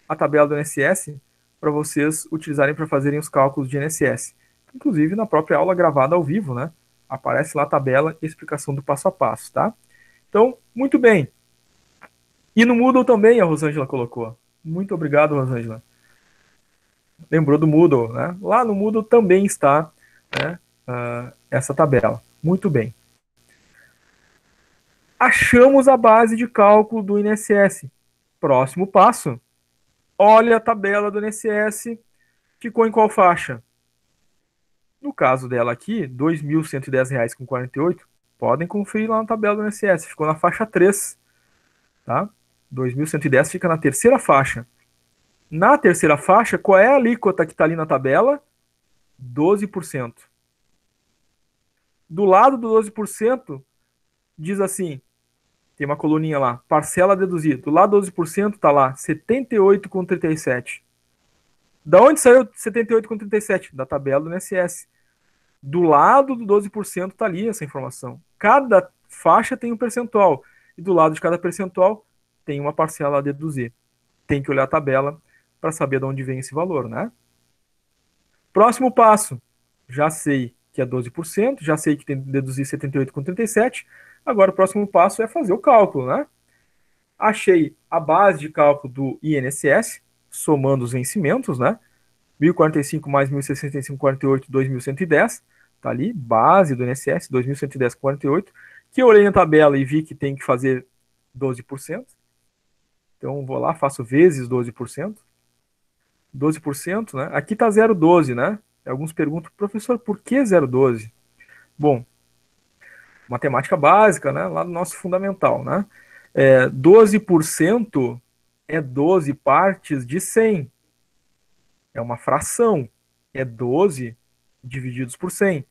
a tabela do INSS para vocês utilizarem para fazerem os cálculos de INSS. Inclusive na própria aula gravada ao vivo, né? Aparece lá a tabela e explicação do passo a passo, tá? Então, muito bem. E no Moodle também a Rosângela colocou. Muito obrigado, Rosângela. Lembrou do Moodle, né? Lá no Moodle também está, né, essa tabela. Muito bem. Achamos a base de cálculo do INSS. Próximo passo. Olha a tabela do INSS. Ficou em qual faixa? No caso dela aqui, R$ 2.110,48, podem conferir lá na tabela do INSS. Ficou na faixa 3. Tá? 2.110 fica na terceira faixa. Na terceira faixa, qual é a alíquota que está ali na tabela? 12%. Do lado do 12%, diz assim, tem uma coluninha lá, parcela deduzida. Do lado do 12% está lá, 78,37. Da onde saiu 78,37? Da tabela do INSS. Do lado do 12% está ali essa informação. Cada faixa tem um percentual. E do lado de cada percentual tem uma parcela a deduzir. Tem que olhar a tabela para saber de onde vem esse valor, né? Próximo passo. Já sei que é 12%, já sei que tem que deduzir 78,37. Agora o próximo passo é fazer o cálculo, né? Achei a base de cálculo do INSS, somando os vencimentos, né? 1.045 mais 1.065,48, 2.110. Tá ali, base do INSS, 2.110,48. Que eu olhei na tabela e vi que tem que fazer 12%. Então, vou lá, faço vezes 12%. 12%, né? Aqui tá 0,12, né? Alguns perguntam, professor, por que 0,12? Bom, matemática básica, né? Lá no nosso fundamental, né? 12% é 12 partes de 100. É uma fração. É 12 divididos por 100.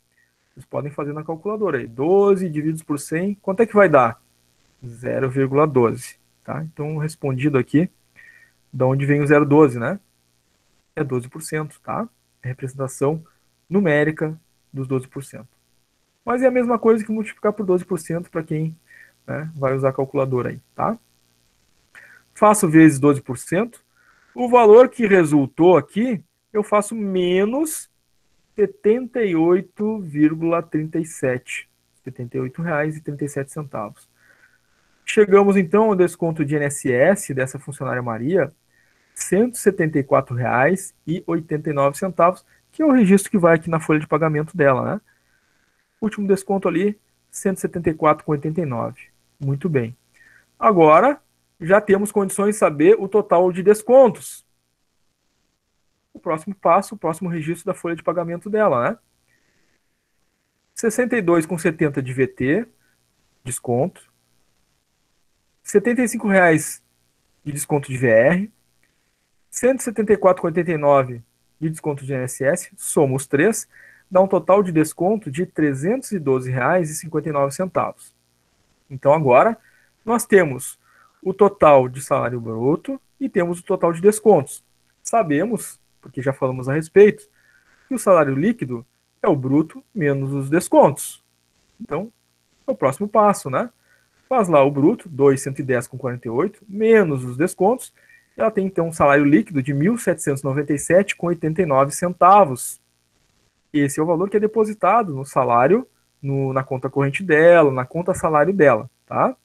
Vocês podem fazer na calculadora aí. 12 divididos por 100, quanto é que vai dar? 0,12. Tá? Então, respondido aqui, de onde vem o 0,12, né? É 12%, tá? É a representação numérica dos 12%. Mas é a mesma coisa que multiplicar por 12% para quem, né, vai usar a calculadora aí, tá? Faço vezes 12%. O valor que resultou aqui, eu faço menos 78,37. R$ 78,37. Chegamos então ao desconto de INSS dessa funcionária Maria, R$ 174,89, que é o registro que vai aqui na folha de pagamento dela, né? Último desconto ali, R$ 174,89. Muito bem. Agora, já temos condições de saber o total de descontos. O próximo passo, o próximo registro da folha de pagamento dela, né? 62,70 de VT, desconto. R$ 75 de desconto de VR. R$ 174,89 de desconto de INSS. Soma os três, dá um total de desconto de R$ 312,59. Então agora nós temos o total de salário bruto e temos o total de descontos. Sabemos, porque já falamos a respeito, que o salário líquido é o bruto menos os descontos. Então, é o próximo passo, né? Faz lá o bruto, 2.110,48, menos os descontos. Ela tem, então, um salário líquido de R$ 1.797,89. Esse é o valor que é depositado no salário, na conta corrente dela, na conta salário dela, tá?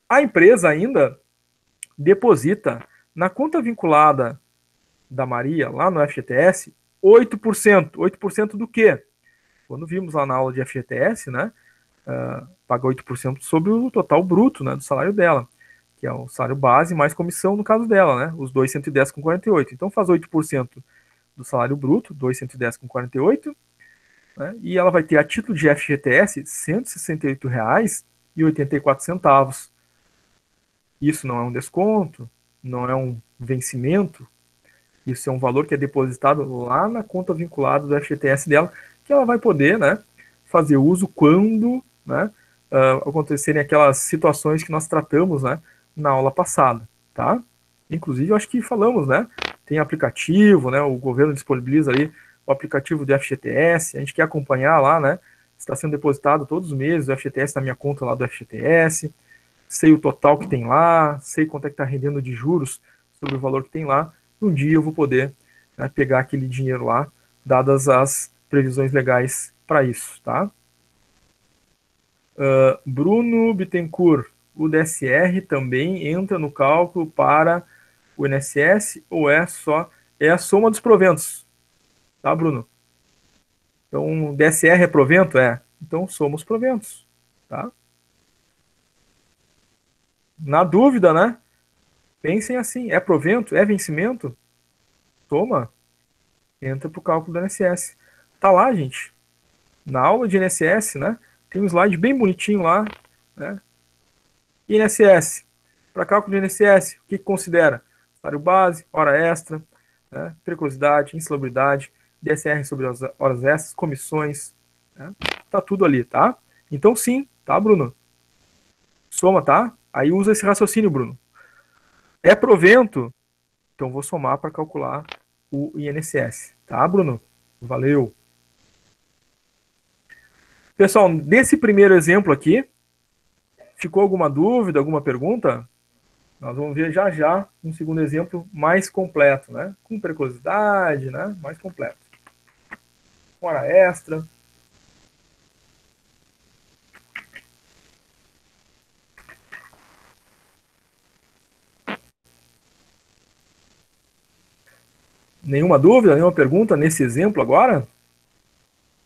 A empresa ainda deposita na conta vinculada da Maria, lá no FGTS, 8%. 8% do quê? Quando vimos lá na aula de FGTS, né? Paga 8% sobre o total bruto, né, do salário dela, que é o salário base mais comissão no caso dela, né? Os 210,48. Então faz 8% do salário bruto, 210,48, né? E ela vai ter a título de FGTS R$ 168,84. Isso não é um desconto, não é um vencimento, isso é um valor que é depositado lá na conta vinculada do FGTS dela, que ela vai poder, né, fazer uso quando, né, acontecerem aquelas situações que nós tratamos, né, na aula passada, tá? Inclusive, eu acho que falamos, né, tem aplicativo, né, o governo disponibiliza ali o aplicativo do FGTS, a gente quer acompanhar lá, né, está sendo depositado todos os meses o FGTS na minha conta lá do FGTS, sei o total que tem lá, sei quanto é que está rendendo de juros sobre o valor que tem lá. Um dia eu vou poder, né, pegar aquele dinheiro lá, dadas as previsões legais para isso, tá? Bruno Bittencourt, o DSR também entra no cálculo para o INSS ou é a soma dos proventos, tá, Bruno? Então, DSR é provento? Então, soma os proventos, tá? Na dúvida, né? Pensem assim, é provento? É vencimento? Toma, entra para o cálculo do INSS. Tá lá, gente. Na aula de INSS, né? Tem um slide bem bonitinho lá, né? INSS. Para cálculo de INSS, o que considera? Salário base, hora extra, né? Periculosidade, insalubridade, DSR sobre as horas extras, comissões, né? Tá tudo ali, tá? Então sim, tá, Bruno? Soma, tá? Aí usa esse raciocínio, Bruno. É provento? Então vou somar para calcular o INSS, tá, Bruno? Valeu. Pessoal, desse primeiro exemplo aqui, ficou alguma dúvida, alguma pergunta? Nós vamos ver já já um segundo exemplo mais completo, né? Com periculosidade, né? Mais completo. Com hora extra. Nenhuma dúvida, nenhuma pergunta nesse exemplo agora?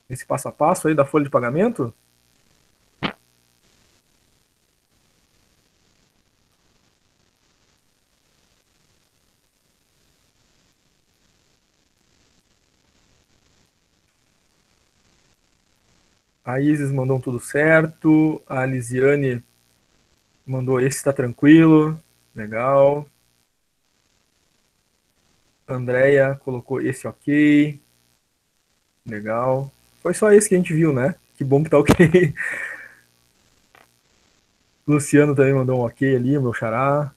Nesse passo a passo aí da folha de pagamento? A Isis mandou tudo certo. A Lisiane mandou esse está tranquilo. Legal. A Andrea colocou esse ok. Legal. Foi só esse que a gente viu, né? Que bom que tá ok. Luciano também mandou um ok ali, o meu xará.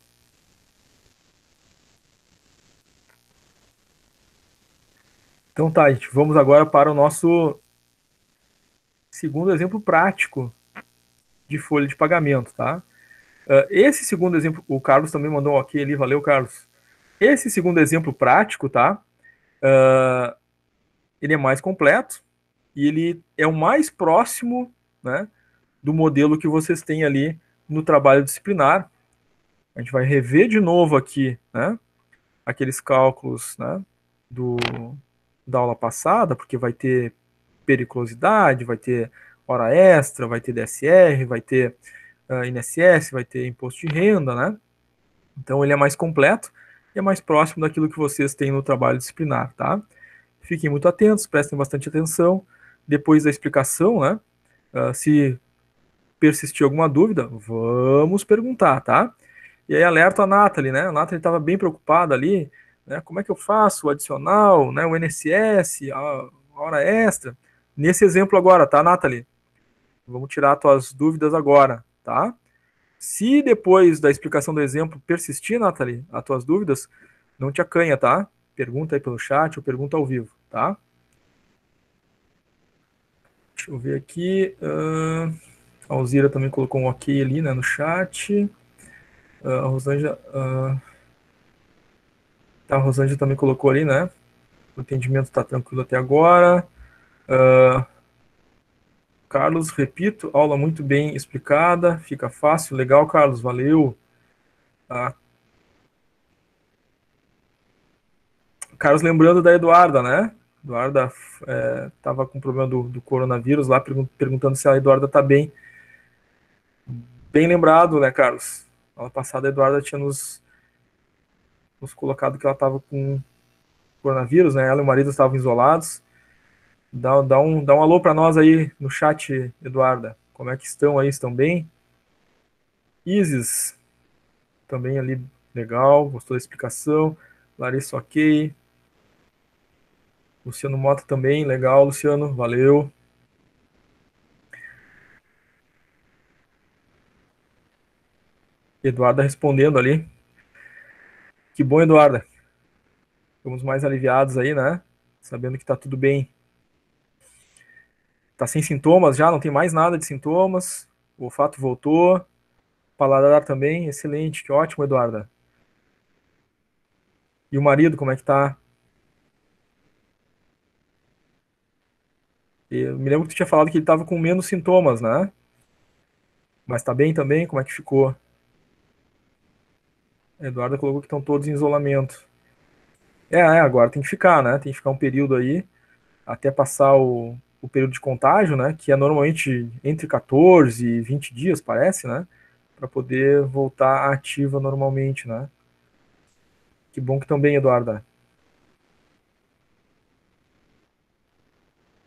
Então tá, gente, vamos agora para o nosso segundo exemplo prático de folha de pagamento, tá? Esse segundo exemplo, o Carlos também mandou um ok ali, valeu, Carlos. Esse segundo exemplo prático, tá? Ele é mais completo e ele é o mais próximo, né, do modelo que vocês têm ali no trabalho disciplinar. A gente vai rever de novo aqui, né, aqueles cálculos, né, da aula passada, porque vai ter periculosidade, vai ter hora extra, vai ter DSR, vai ter INSS, vai ter imposto de renda, né? Então ele é mais completo e é mais próximo daquilo que vocês têm no trabalho disciplinar, tá? Fiquem muito atentos, prestem bastante atenção. depois da explicação, né? Se persistir alguma dúvida, vamos perguntar, tá? E aí alerta a Nathalie, né? A Nathalie estava bem preocupada ali, né? Como é que eu faço o adicional, né? O INSS, a hora extra. Nesse exemplo agora, tá, Nathalie? Vamos tirar as tuas dúvidas agora, tá? Se depois da explicação do exemplo persistir, Nathalie, as tuas dúvidas, não te acanha, tá? Pergunta aí pelo chat ou pergunta ao vivo, tá? Deixa eu ver aqui. A Alzira também colocou um ok ali, né, no chat. A Rosângela, a Rosângela também colocou ali, né? O atendimento está tranquilo até agora. Carlos, repito, aula muito bem explicada, fica fácil, legal, Carlos, valeu. Carlos, lembrando da Eduarda, né? Eduarda estava com problema do coronavírus lá, perguntando se a Eduarda está bem. Bem lembrado, né, Carlos? Ano passado a Eduarda tinha nos colocado que ela estava com coronavírus, né? Ela e o marido estavam isolados. Dá um alô para nós aí no chat, Eduarda. Como é que estão aí? Estão bem? Isis, também ali, legal, gostou da explicação. Larissa, ok. Luciano Mota também, legal, Luciano, valeu. Eduarda respondendo ali. Que bom, Eduarda. Ficamos mais aliviados aí, né? Sabendo que tá tudo bem. Tá sem sintomas já, não tem mais nada de sintomas. O olfato voltou. Paladar também, excelente, que ótimo, Eduarda. E o marido, como é que tá? Eu me lembro que tu tinha falado que ele tava com menos sintomas, né? Mas tá bem também? Como é que ficou? A Eduarda colocou que estão todos em isolamento. Agora tem que ficar, né? Tem que ficar um período aí, até passar o período de contágio, né? Que é normalmente entre 14 e 20 dias, parece, né? Para poder voltar ativa normalmente, né? Que bom que estão bem, Eduarda.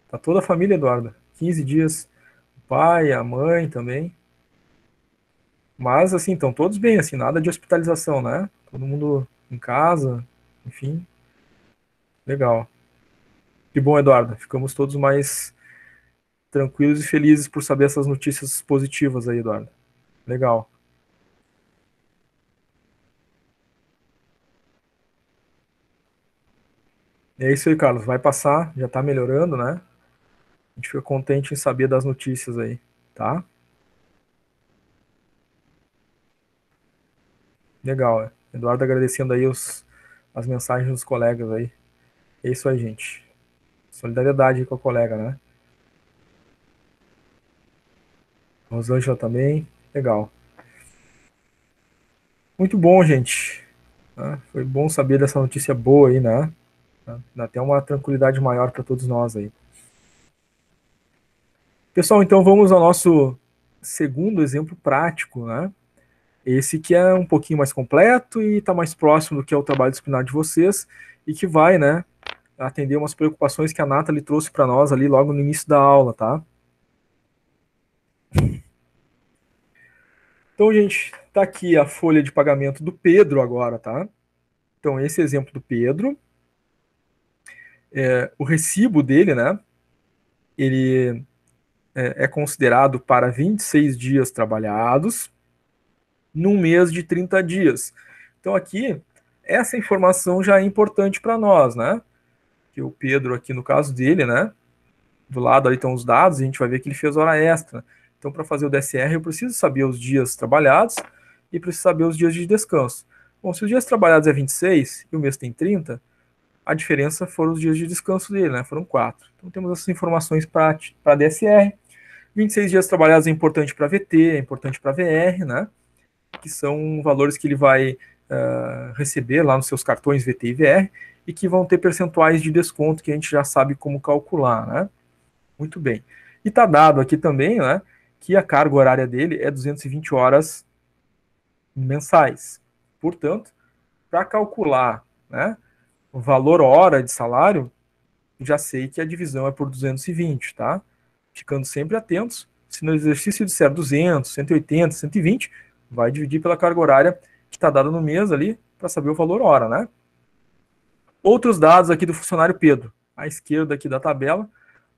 Tá toda a família, Eduarda. 15 dias. O pai, a mãe também. Mas, assim, estão todos bem, assim, nada de hospitalização, né? Todo mundo em casa, enfim. Legal. Que bom, Eduardo. Ficamos todos mais tranquilos e felizes por saber essas notícias positivas aí, Eduardo. Legal. É isso aí, Carlos. Vai passar, já tá melhorando, né? A gente fica contente em saber das notícias aí, tá? Legal, é. Eduardo agradecendo aí as mensagens dos colegas aí. É isso aí, gente. Solidariedade com a colega, né? Rosângela também. Legal. Muito bom, gente. Né? Foi bom saber dessa notícia boa aí, né? Dá até uma tranquilidade maior para todos nós aí. Pessoal, então vamos ao nosso segundo exemplo prático, né? Esse que é um pouquinho mais completo e está mais próximo do que é o trabalho disciplinar de vocês e que vai, né, atender umas preocupações que a Nathalie trouxe para nós ali logo no início da aula, tá? Então, gente, tá aqui a folha de pagamento do Pedro agora, tá? Então, esse exemplo do Pedro, o recibo dele, né, ele é considerado para 26 dias trabalhados num mês de 30 dias. Então, aqui, essa informação já é importante para nós, né? Que o Pedro, aqui no caso dele, né, do lado ali estão os dados, e a gente vai ver que ele fez hora extra. Então, para fazer o DSR, eu preciso saber os dias trabalhados e preciso saber os dias de descanso. Bom, se os dias trabalhados é 26 e o mês tem 30, a diferença foram os dias de descanso dele, né? Foram 4. Então, temos essas informações para DSR. 26 dias trabalhados é importante para VT, é importante para VR, né? Que são valores que ele vai receber lá nos seus cartões VT e VR e que vão ter percentuais de desconto que a gente já sabe como calcular, né? Muito bem. E está dado aqui também, né, que a carga horária dele é 220 horas mensais. Portanto, para calcular, né, o valor hora de salário, já sei que a divisão é por 220, tá? Ficando sempre atentos. Se no exercício disser 200, 180, 120, vai dividir pela carga horária que está dada no mês ali, para saber o valor hora, né? Outros dados aqui do funcionário Pedro. À esquerda aqui da tabela,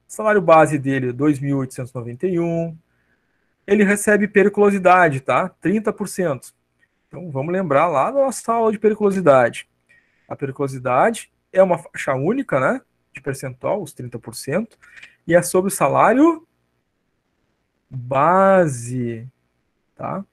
salário base dele, 2.891. Ele recebe periculosidade, tá? 30%. Então, vamos lembrar lá da nossa aula de periculosidade. A periculosidade é uma faixa única, né? De percentual, os 30%. E é sobre o salário base, tá?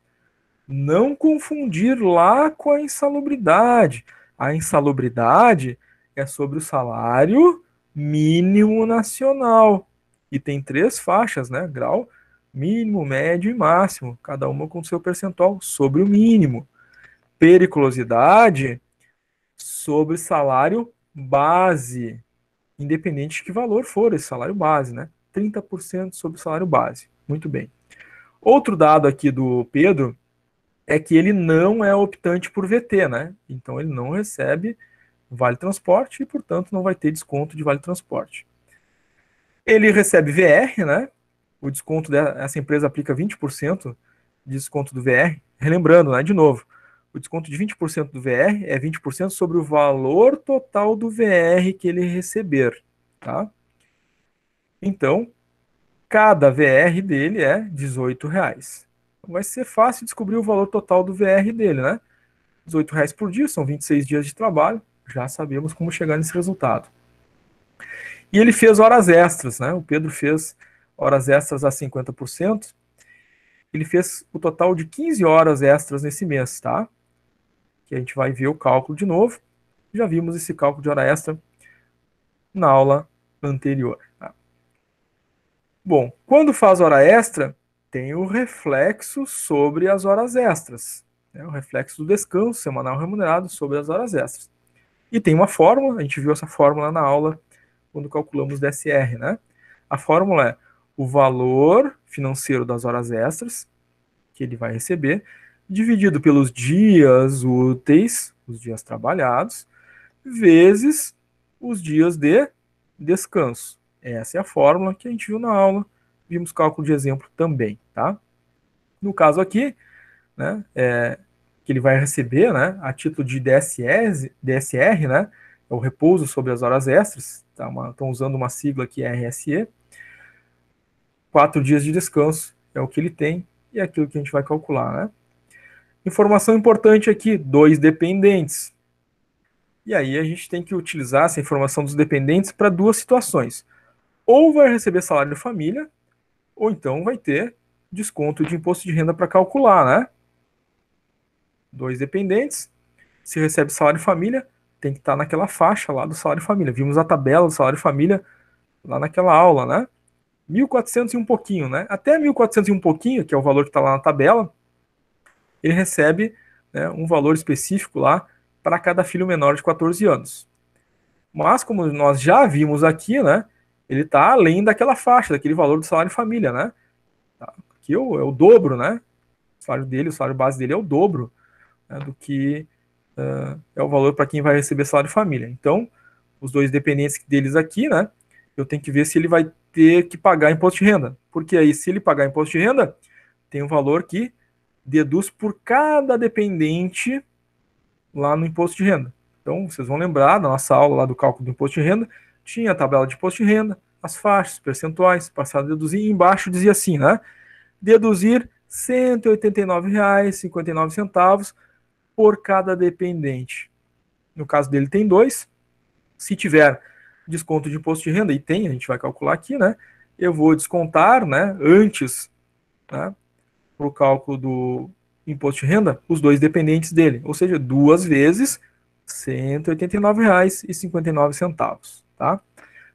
Não confundir lá com a insalubridade. A insalubridade é sobre o salário mínimo nacional. E tem 3 faixas, né? Grau mínimo, médio e máximo, cada uma com seu percentual sobre o mínimo. Periculosidade sobre salário base, independente de que valor for esse salário base, né? 30% sobre o salário base. Muito bem. Outro dado aqui do Pedro é que ele não é optante por VT, né? Então ele não recebe vale transporte e, portanto, não vai ter desconto de vale transporte. Ele recebe VR, né? O desconto dessa empresa aplica 20% de desconto do VR. Relembrando, né, de novo, o desconto de 20% do VR é 20% sobre o valor total do VR que ele receber, tá? Então, cada VR dele é R$18. Vai ser fácil descobrir o valor total do VR dele, né? R$18 por dia, são 26 dias de trabalho, já sabemos como chegar nesse resultado. E ele fez horas extras, né? O Pedro fez horas extras a 50%. Ele fez o total de 15 horas extras nesse mês, tá? Que a gente vai ver o cálculo de novo. Já vimos esse cálculo de hora extra na aula anterior. Tá? Bom, quando faz hora extra, tem o reflexo sobre as horas extras. Né? O reflexo do descanso semanal remunerado sobre as horas extras. E tem uma fórmula, a gente viu essa fórmula na aula quando calculamos DSR, né? A fórmula é o valor financeiro das horas extras que ele vai receber, dividido pelos dias úteis, os dias trabalhados, vezes os dias de descanso. Essa é a fórmula que a gente viu na aula, vimos cálculo de exemplo também, tá? No caso aqui, né, que ele vai receber, né, a título de DSR, né, é o repouso sobre as horas extras, estão usando uma sigla aqui, RSE, 4 dias de descanso é o que ele tem, e é aquilo que a gente vai calcular, né? Informação importante aqui, 2 dependentes. E aí a gente tem que utilizar essa informação dos dependentes para 2 situações. Ou vai receber salário família, ou então vai ter desconto de imposto de renda para calcular, né? 2 dependentes, se recebe salário família, tem que estar naquela faixa lá do salário família. Vimos a tabela do salário família lá naquela aula, né? 1.400 e um pouquinho, né? Até 1.400 e um pouquinho, que é o valor que está lá na tabela, ele recebe, né, um valor específico lá para cada filho menor de 14 anos. Mas, como nós já vimos aqui, né, ele está além daquela faixa, daquele valor do salário família, né? Aqui é o dobro, né? O salário dele, o salário base dele é o dobro, né, do que é o valor para quem vai receber salário família. Então, os 2 dependentes deles aqui, né, eu tenho que ver se ele vai ter que pagar imposto de renda. Porque aí, se ele pagar imposto de renda, tem um valor que deduz por cada dependente lá no imposto de renda. Então, vocês vão lembrar da nossa aula lá do cálculo do imposto de renda, tinha a tabela de imposto de renda, as faixas, percentuais, passar a deduzir, e embaixo dizia assim, né? Deduzir R$ 189,59 por cada dependente. No caso dele tem 2. Se tiver desconto de imposto de renda, e tem, a gente vai calcular aqui, né? Eu vou descontar, né, antes, né, para o cálculo do imposto de renda, os 2 dependentes dele, ou seja, 2 vezes R$ 189,59, tá?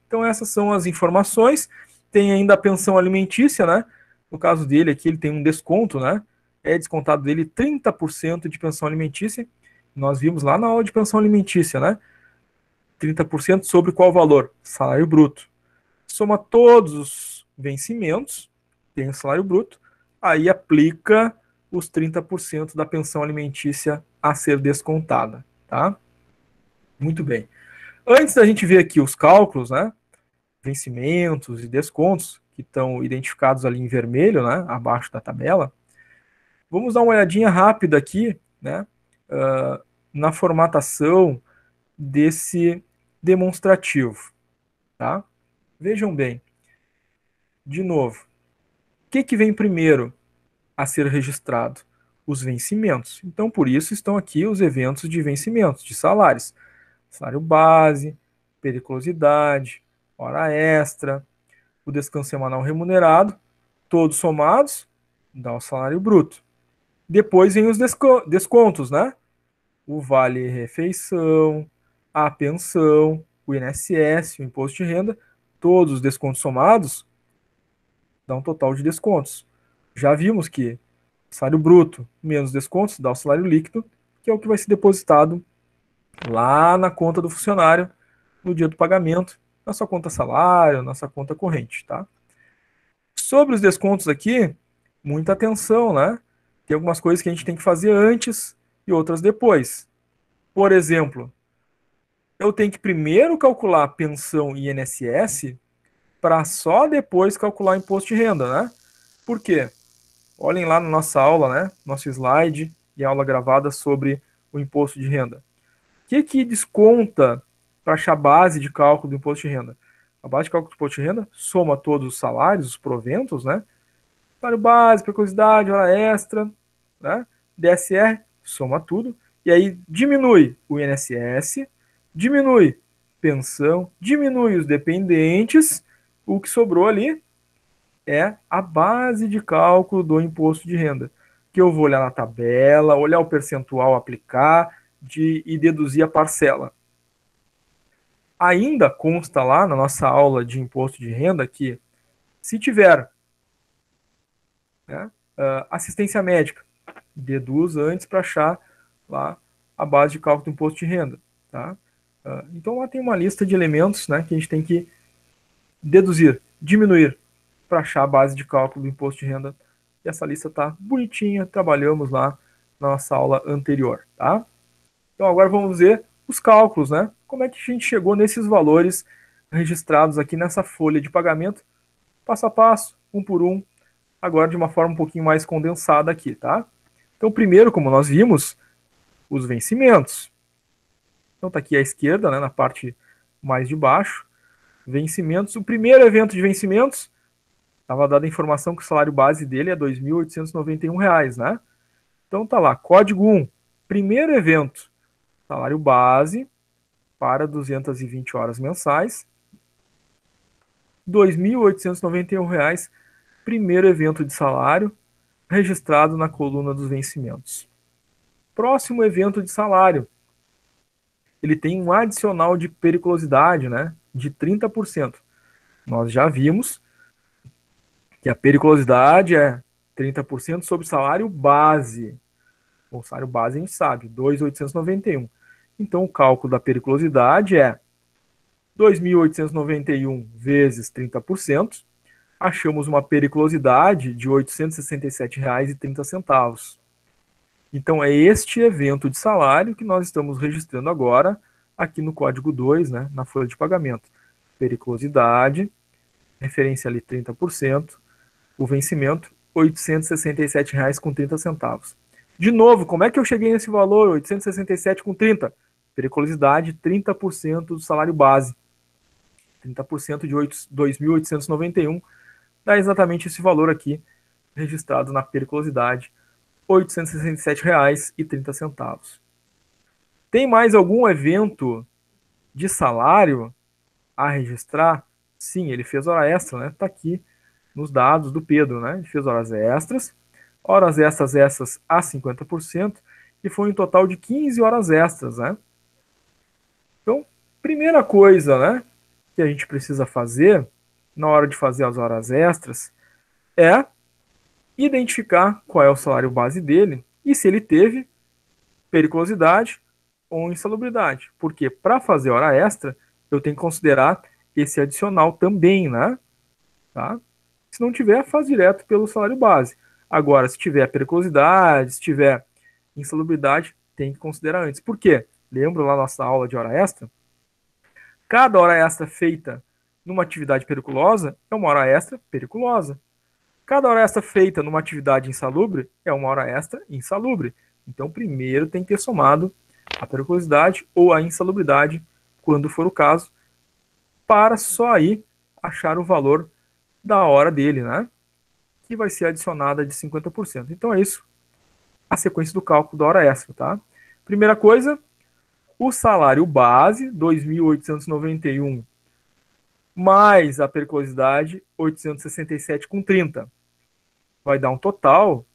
Então essas são as informações. Tem ainda a pensão alimentícia, né? No caso dele aqui, ele tem um desconto, né? É descontado dele 30% de pensão alimentícia. Nós vimos lá na aula de pensão alimentícia, né? 30% sobre qual valor? Salário bruto. Soma todos os vencimentos, tem o salário bruto, aí aplica os 30% da pensão alimentícia a ser descontada, tá? Muito bem. Antes da gente ver aqui os cálculos, né? vencimentos e descontos, que estão identificados ali em vermelho, né, abaixo da tabela, vamos dar uma olhadinha rápida aqui, né, na formatação desse demonstrativo, tá? Vejam bem, de novo, o que vem primeiro a ser registrado? Os vencimentos. Então, por isso estão aqui os eventos de vencimentos, de salários. Salário base, periculosidade, hora extra, o descanso semanal remunerado, todos somados, dá o salário bruto. Depois vem os descontos, né? O vale-refeição, a pensão, o INSS, o imposto de renda, todos os descontos somados dá um total de descontos. Já vimos que salário bruto menos descontos dá o salário líquido, que é o que vai ser depositado lá na conta do funcionário no dia do pagamento, na sua conta salário, na sua conta corrente, tá? Sobre os descontos aqui, muita atenção, né? Tem algumas coisas que a gente tem que fazer antes e outras depois. Por exemplo, eu tenho que primeiro calcular pensão e INSS para só depois calcular imposto de renda, né? Por quê? Olhem lá na nossa aula, né? Nosso slide e aula gravada sobre o imposto de renda. O que desconta para achar a base de cálculo do imposto de renda? A base de cálculo do imposto de renda soma todos os salários, os proventos, né? Salário base, periculosidade, hora extra, né? DSR, soma tudo. E aí diminui o INSS, diminui pensão, diminui os dependentes. O que sobrou ali é a base de cálculo do imposto de renda. Que eu vou olhar na tabela, olhar o percentual a aplicar e deduzir a parcela. Ainda consta lá na nossa aula de imposto de renda que se tiver, né, assistência médica, deduz antes para achar lá a base de cálculo do imposto de renda. Tá? Então lá tem uma lista de elementos, né, que a gente tem que deduzir, diminuir para achar a base de cálculo do imposto de renda. E essa lista está bonitinha, trabalhamos lá na nossa aula anterior. Tá? Então agora vamos ver os cálculos, né? Como é que a gente chegou nesses valores registrados aqui nessa folha de pagamento, passo a passo, um por um, agora de uma forma um pouquinho mais condensada aqui, tá? Então, primeiro, como nós vimos, os vencimentos. Então, tá aqui à esquerda, né, na parte mais de baixo, vencimentos. O primeiro evento de vencimentos, estava dada a informação que o salário base dele é R$ 2.891, né? Então, tá lá, código 1, primeiro evento, salário base para 220 horas mensais, R$ 2.891, primeiro evento de salário, registrado na coluna dos vencimentos. Próximo evento de salário, ele tem um adicional de periculosidade, né, de 30%. Nós já vimos que a periculosidade é 30% sobre o salário base. O salário base a gente sabe, 2.891. Então o cálculo da periculosidade é 2.891 vezes 30%, achamos uma periculosidade de R$ 867,30. Então é este evento de salário que nós estamos registrando agora aqui no código 2, né, na folha de pagamento. Periculosidade, referência ali 30%, o vencimento R$ 867,30. De novo, como é que eu cheguei nesse valor, 867,30? Periculosidade, 30% do salário base. 30% de 2.891 dá exatamente esse valor aqui, registrado na periculosidade, R$ 867,30. Tem mais algum evento de salário a registrar? Sim, ele fez hora extra, né? Está aqui nos dados do Pedro, né? Ele fez horas extras essas a 50%, e foi um total de 15 horas extras, né? Então, primeira coisa, né, que a gente precisa fazer na hora de fazer as horas extras é identificar qual é o salário base dele e se ele teve periculosidade ou insalubridade. Porque para fazer hora extra, eu tenho que considerar esse adicional também, né? Tá? Se não tiver, faz direto pelo salário base. Agora, se tiver periculosidade, se tiver insalubridade, tem que considerar antes. Por quê? Lembra lá nossa aula de hora extra? Cada hora extra feita numa atividade periculosa é uma hora extra periculosa. Cada hora extra feita numa atividade insalubre é uma hora extra insalubre. Então, primeiro tem que ter somado a periculosidade ou a insalubridade, quando for o caso, para só aí achar o valor da hora dele, né? Que vai ser adicionada de 50%. Então é isso, a sequência do cálculo da hora extra, tá? Primeira coisa, o salário base, 2.891, mais a periculosidade, 867,30. Vai dar um total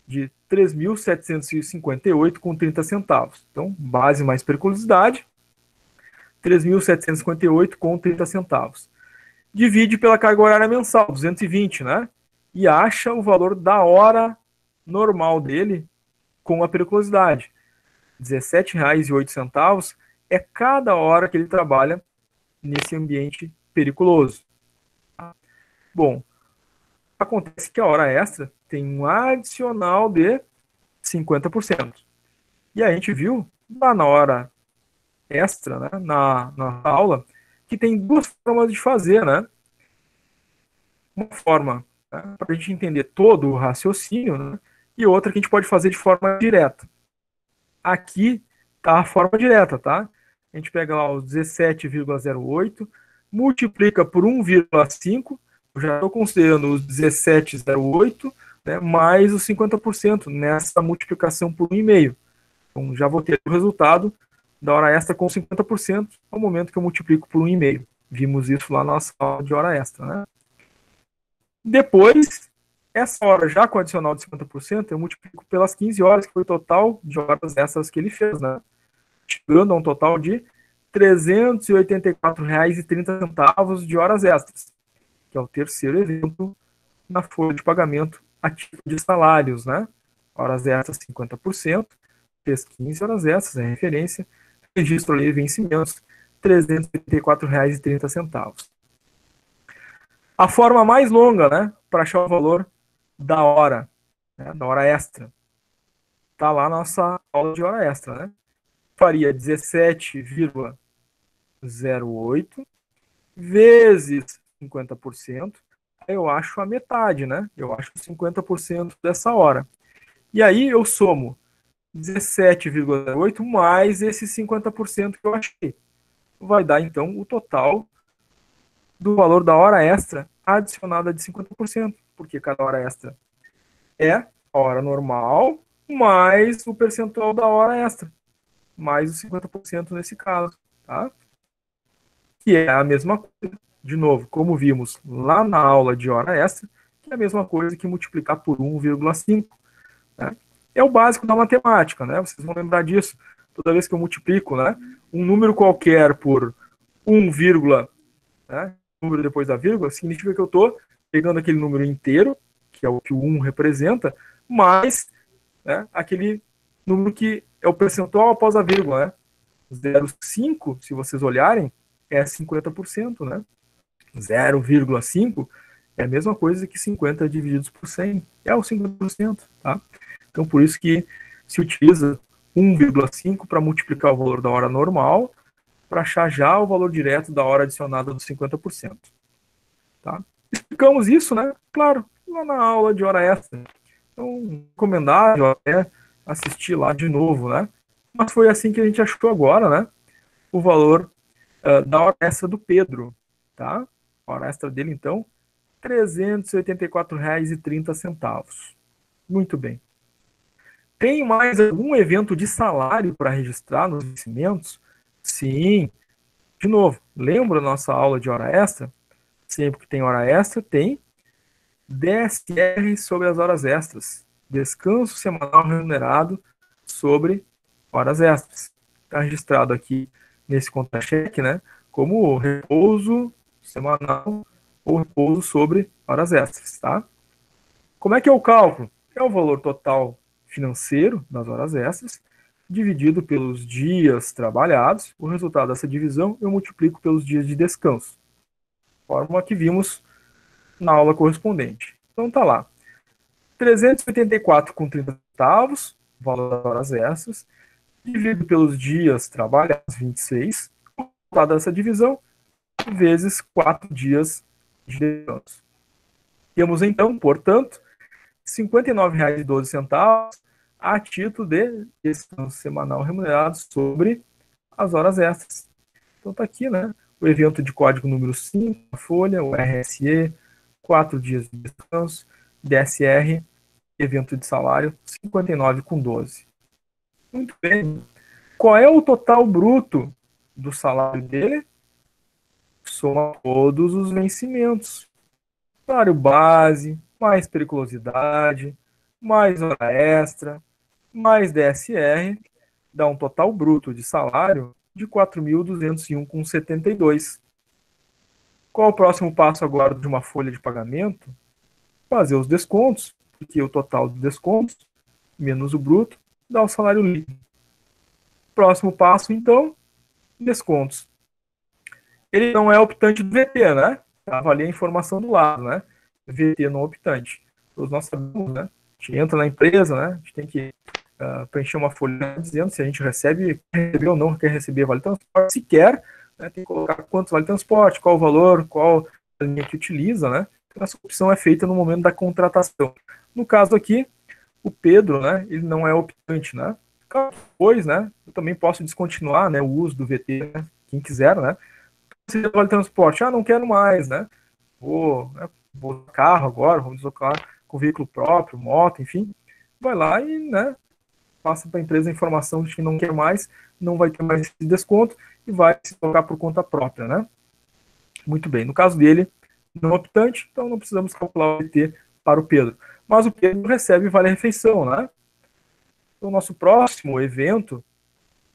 de 3.758,30 centavos. Então, base mais periculosidade, 3.758,30 centavos. Divide pela carga horária mensal, 220, né? E acha o valor da hora normal dele com a periculosidade. R$ 17,08 é cada hora que ele trabalha nesse ambiente periculoso. Bom, acontece que a hora extra tem um adicional de 50%. E a gente viu lá na hora extra, né, na aula, que tem duas formas de fazer, né? Uma forma, né, para a gente entender todo o raciocínio, né, e outra que a gente pode fazer de forma direta. Aqui está a forma direta, tá? A gente pega lá os 17,08, multiplica por 1,5, eu já estou considerando os 17,08, né, mais os 50% nessa multiplicação por 1,5. Então já vou ter o resultado da hora extra com 50% ao momento que eu multiplico por 1,5. Vimos isso lá na nossa aula de hora extra, né? Depois, essa hora já com adicional de 50%, eu multiplico pelas 15 horas, que foi o total de horas extras que ele fez, né? Chegando a um total de R$ 384,30 de horas extras, que é o terceiro exemplo na folha de pagamento ativa de salários, né? Horas extras 50%, fez 15 horas extras, é referência, registro ali de vencimentos, R$ 384,30. A forma mais longa, né, para achar o valor da hora, né, da hora extra, tá lá na nossa aula de hora extra, né? Faria 17,08 vezes 50%, aí eu acho a metade, né? Eu acho 50% dessa hora. E aí eu somo 17,08 mais esse 50% que eu achei. Vai dar, então, o total do valor da hora extra adicionada de 50%, porque cada hora extra é a hora normal mais o percentual da hora extra, mais os 50% nesse caso, tá? Que é a mesma coisa, de novo, como vimos lá na aula de hora extra, que é a mesma coisa que multiplicar por 1,5, né? É o básico da matemática, né? Vocês vão lembrar disso. Toda vez que eu multiplico, né, um número qualquer por 1, né, número depois da vírgula, significa que eu estou pegando aquele número inteiro, que é o que o 1 representa, mais, né, aquele número que é o percentual após a vírgula, né? 0,5, se vocês olharem, é 50%, né? 0,5 é a mesma coisa que 50 divididos por 100, é o 50%, tá? Então, por isso que se utiliza 1,5 para multiplicar o valor da hora normal, para achar já o valor direto da hora adicionada dos 50%. Tá? Explicamos isso, né? Claro, lá na aula de hora extra. Então, recomendável até assistir lá de novo, né? Mas foi assim que a gente achou agora, né? O valor da hora extra do Pedro, tá? A hora extra dele, então, R$ 384,30. Muito bem. Tem mais algum evento de salário para registrar nos vencimentos? Sim. De novo, lembra a nossa aula de hora extra? Sempre que tem hora extra, tem DSR sobre as horas extras. Descanso semanal remunerado sobre horas extras. Está registrado aqui nesse contra-cheque, né? Como repouso semanal ou repouso sobre horas extras, tá? Como é que é o cálculo? É o valor total financeiro das horas extras, dividido pelos dias trabalhados. O resultado dessa divisão eu multiplico pelos dias de descanso. Forma que vimos na aula correspondente. Então tá lá. 384,30 centavos, valor das horas extras, dividido pelos dias trabalhados, 26. O resultado dessa divisão, vezes 4 dias de descanso. Temos, então, portanto, R$ 59,12 a título de descanso semanal remunerado sobre as horas extras. Então tá aqui, né? O evento de código número 5, a folha, o RSE, 4 dias de descanso, DSR, evento de salário, 59,12. Muito bem. Qual é o total bruto do salário dele? Soma todos os vencimentos. Salário base, mais periculosidade, mais hora extra, mais DSR, dá um total bruto de salário de 4.201,72. Qual o próximo passo agora de uma folha de pagamento? Fazer os descontos, porque o total dos descontos, menos o bruto, dá o salário líquido. Próximo passo, então, descontos. Ele não é optante do VT, né? Estava ali a informação do lado, né? VT não optante. Todos nós sabemos, né? A gente entra na empresa, né? A gente tem que preencher uma folha dizendo se a gente recebe, quer receber ou não quer receber vale transporte. Se quer, né, tem que colocar quantos vale transporte, qual o valor, qual a linha que utiliza, né? Então, essa opção é feita no momento da contratação. No caso aqui, o Pedro, né? Ele não é optante, né? Depois, né? Eu também posso descontinuar, né? O uso do VT, né, quem quiser, né? Se vale transporte, não quero mais, né? Vou carro agora, vou deslocar com veículo próprio, moto, enfim. Vai lá e, né? Passa para a empresa a informação de que não quer mais, não vai ter mais esse desconto e vai se tocar por conta própria, né? Muito bem. No caso dele, não optante, então não precisamos calcular o VT para o Pedro. Mas o Pedro recebe vale-refeição, né? Então, o nosso próximo evento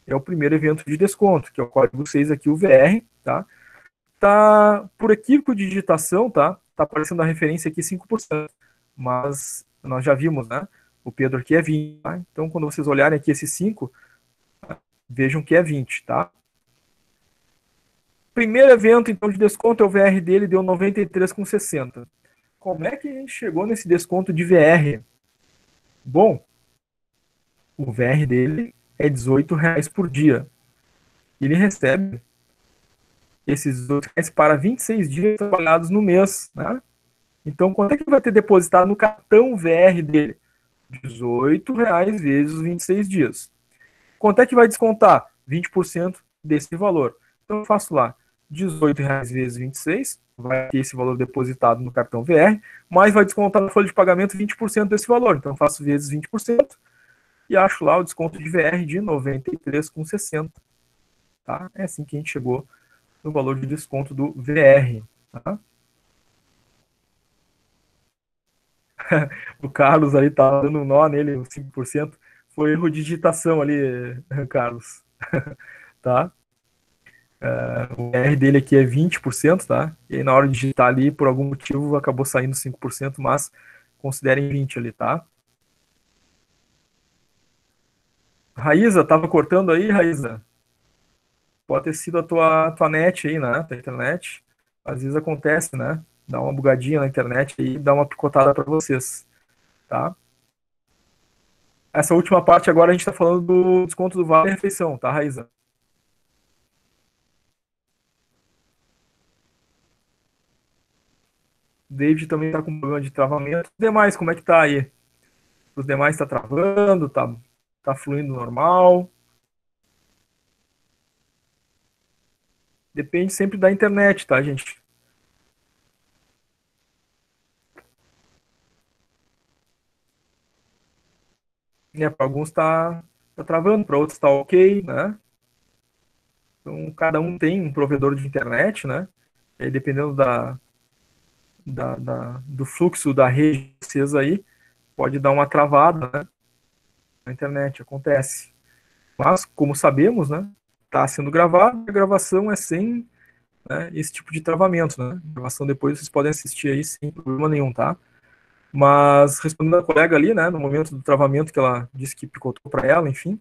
é o primeiro evento de desconto, que é o código 6 aqui, o VR, tá? Tá, por equívoco de digitação, tá? Tá aparecendo a referência aqui 5%, mas nós já vimos, né? O Pedro aqui é 20, tá? Então, quando vocês olharem aqui esse 5, vejam que é 20, tá? Primeiro evento, então, de desconto, é o VR dele, deu 93,60. Como é que a gente chegou nesse desconto de VR? Bom, o VR dele é R$18 por dia. Ele recebe esses R$18 para 26 dias trabalhados no mês, né? Então, quanto é que vai ter depositado no cartão VR dele? R$18 vezes os 26 dias. Quanto é que vai descontar? 20% desse valor. Então, eu faço lá R$18 vezes 26, vai ter esse valor depositado no cartão VR, mas vai descontar na folha de pagamento 20% desse valor. Então, eu faço vezes 20% e acho lá o desconto de VR de 93,60. Tá? É assim que a gente chegou no valor de desconto do VR. Tá? O Carlos ali tá dando um nó nele, 5%. Foi erro de digitação ali, Carlos. Tá? O R dele aqui é 20%, tá? E aí na hora de digitar ali, por algum motivo, acabou saindo 5%, mas considerem 20 ali, tá? Raíza, tava cortando aí, Raíza? Pode ter sido a tua net aí, né? Tua internet. Às vezes acontece, né? Dá uma bugadinha na internet aí, dá uma picotada para vocês, tá? Essa última parte agora a gente tá falando do desconto do Vale Refeição, tá, Raíza? O David também tá com problema de travamento. Os demais, como é que tá aí? Os demais tá travando, tá fluindo normal? Depende sempre da internet, tá, gente? Para alguns tá travando, para outros tá ok, né? Então, cada um tem um provedor de internet, né? E aí, dependendo do fluxo da rede de vocês aí, pode dar uma travada, né, na internet, acontece. Mas, como sabemos, né, está sendo gravado, a gravação é sem, né, esse tipo de travamento, né? A gravação depois vocês podem assistir aí sem problema nenhum, tá? Mas, respondendo a colega ali, né, no momento do travamento que ela disse que picotou para ela, enfim,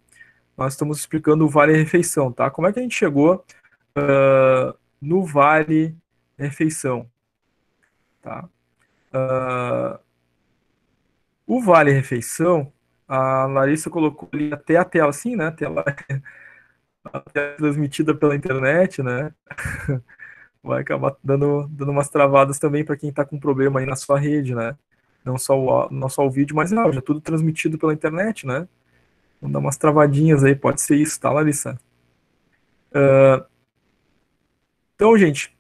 nós estamos explicando o Vale Refeição, tá? Como é que a gente chegou no Vale Refeição, tá? O Vale Refeição, a Larissa colocou ali até a tela, assim, né? A tela transmitida pela internet, né? vai acabar dando umas travadas também para quem está com problema aí na sua rede, né? Não só o vídeo, mas áudio, é tudo transmitido pela internet, né? Vamos dar umas travadinhas aí, pode ser isso, tá, Larissa? Então, gente,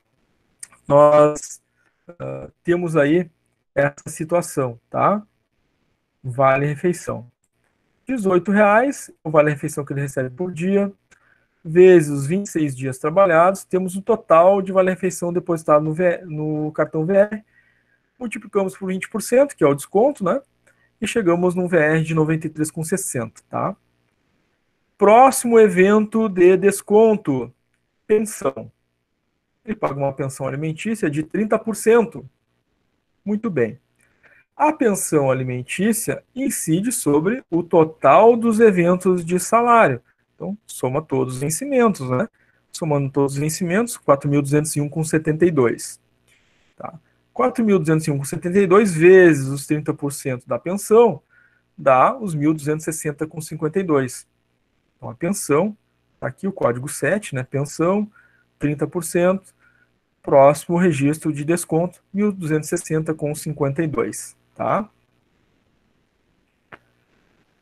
nós temos aí essa situação, tá? Vale refeição. R$ 18 o vale refeição que ele recebe por dia, vezes os 26 dias trabalhados, temos o total de vale refeição depositado no cartão VR, multiplicamos por 20%, que é o desconto, né? E chegamos num VR de 93,60, tá? Próximo evento de desconto, pensão. Ele paga uma pensão alimentícia de 30%. Muito bem. A pensão alimentícia incide sobre o total dos eventos de salário. Então, soma todos os vencimentos, né? Somando todos os vencimentos, 4.201,72. Tá? 4.201,72 vezes os 30% da pensão dá os 1.260,52. Então, a pensão, tá aqui o código 7, né? Pensão, 30%, próximo registro de desconto, 1.260,52, tá?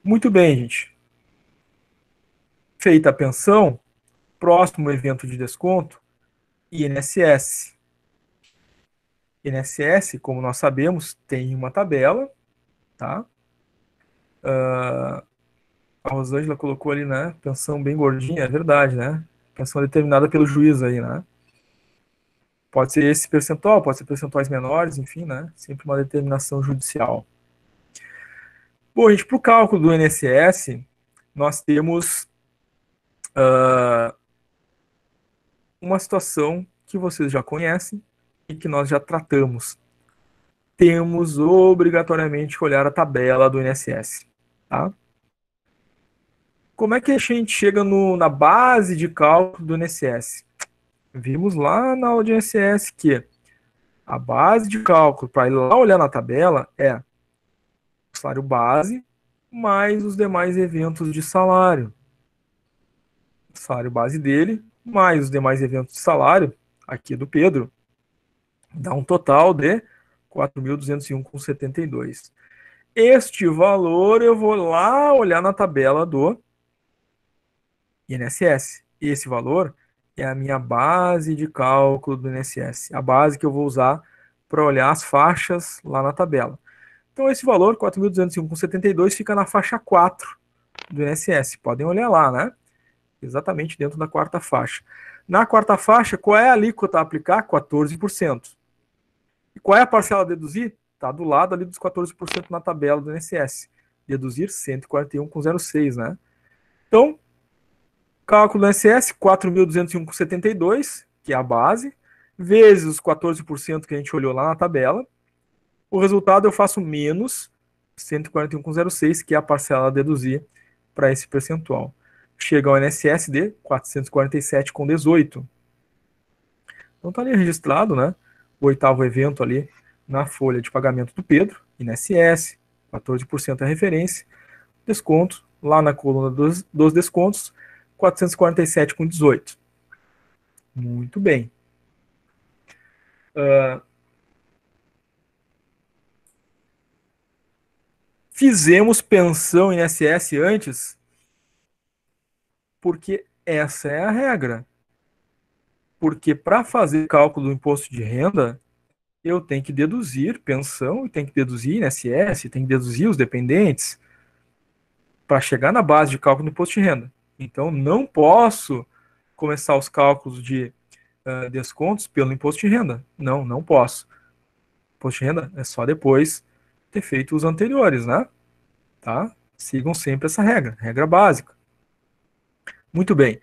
Muito bem, gente. Feita a pensão, próximo evento de desconto, INSS. INSS, como nós sabemos, tem uma tabela, tá? A Rosângela colocou ali, né? Pensão bem gordinha, é verdade, né? Pensão determinada pelo juiz aí, né? Pode ser esse percentual, pode ser percentuais menores, enfim, né? Sempre uma determinação judicial. Bom, gente, para o cálculo do INSS, nós temos uma situação que vocês já conhecem e que nós já tratamos. Temos obrigatoriamente que olhar a tabela do INSS, tá? Como é que a gente chega na base de cálculo do INSS? Vimos lá na aula de INSS que a base de cálculo para ir lá olhar na tabela é o salário base mais os demais eventos de salário. O salário base dele mais os demais eventos de salário, aqui do Pedro, dá um total de 4.201,72. Este valor eu vou lá olhar na tabela do INSS. Esse valor é a minha base de cálculo do INSS, a base que eu vou usar para olhar as faixas lá na tabela. Então esse valor, 4.201,72, fica na faixa 4 do INSS. Podem olhar lá, né? Exatamente dentro da quarta faixa. Na quarta faixa, qual é a alíquota a aplicar? 14%. E qual é a parcela a deduzir? Está do lado ali dos 14% na tabela do INSS. Deduzir 141,06, né? Então, cálculo do INSS, 4.201,72, que é a base, vezes os 14% que a gente olhou lá na tabela. O resultado eu faço menos 141,06, que é a parcela a deduzir para esse percentual. Chega ao INSS de 447,18. Então está ali registrado, né? O oitavo evento ali na folha de pagamento do Pedro, INSS, 14% é a referência, desconto lá na coluna dos descontos, 447,18. Muito bem. Fizemos pensão INSS antes, porque essa é a regra. Porque para fazer cálculo do imposto de renda, eu tenho que deduzir pensão, e tenho que deduzir INSS, tenho que deduzir os dependentes para chegar na base de cálculo do imposto de renda. Então, não posso começar os cálculos de descontos pelo imposto de renda. Não, não posso. Imposto de renda é só depois ter feito os anteriores, né? Tá? Sigam sempre essa regra básica. Muito bem.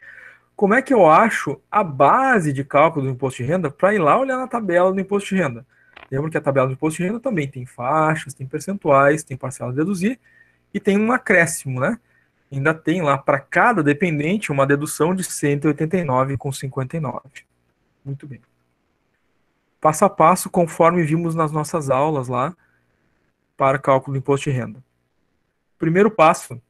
Como é que eu acho a base de cálculo do imposto de renda para ir lá olhar na tabela do imposto de renda? Lembra que a tabela do imposto de renda também tem faixas, tem percentuais, tem parcela a deduzir e tem um acréscimo, né? Ainda tem lá para cada dependente uma dedução de 189,59. Muito bem. Passo a passo, conforme vimos nas nossas aulas lá para cálculo do imposto de renda. Primeiro passo: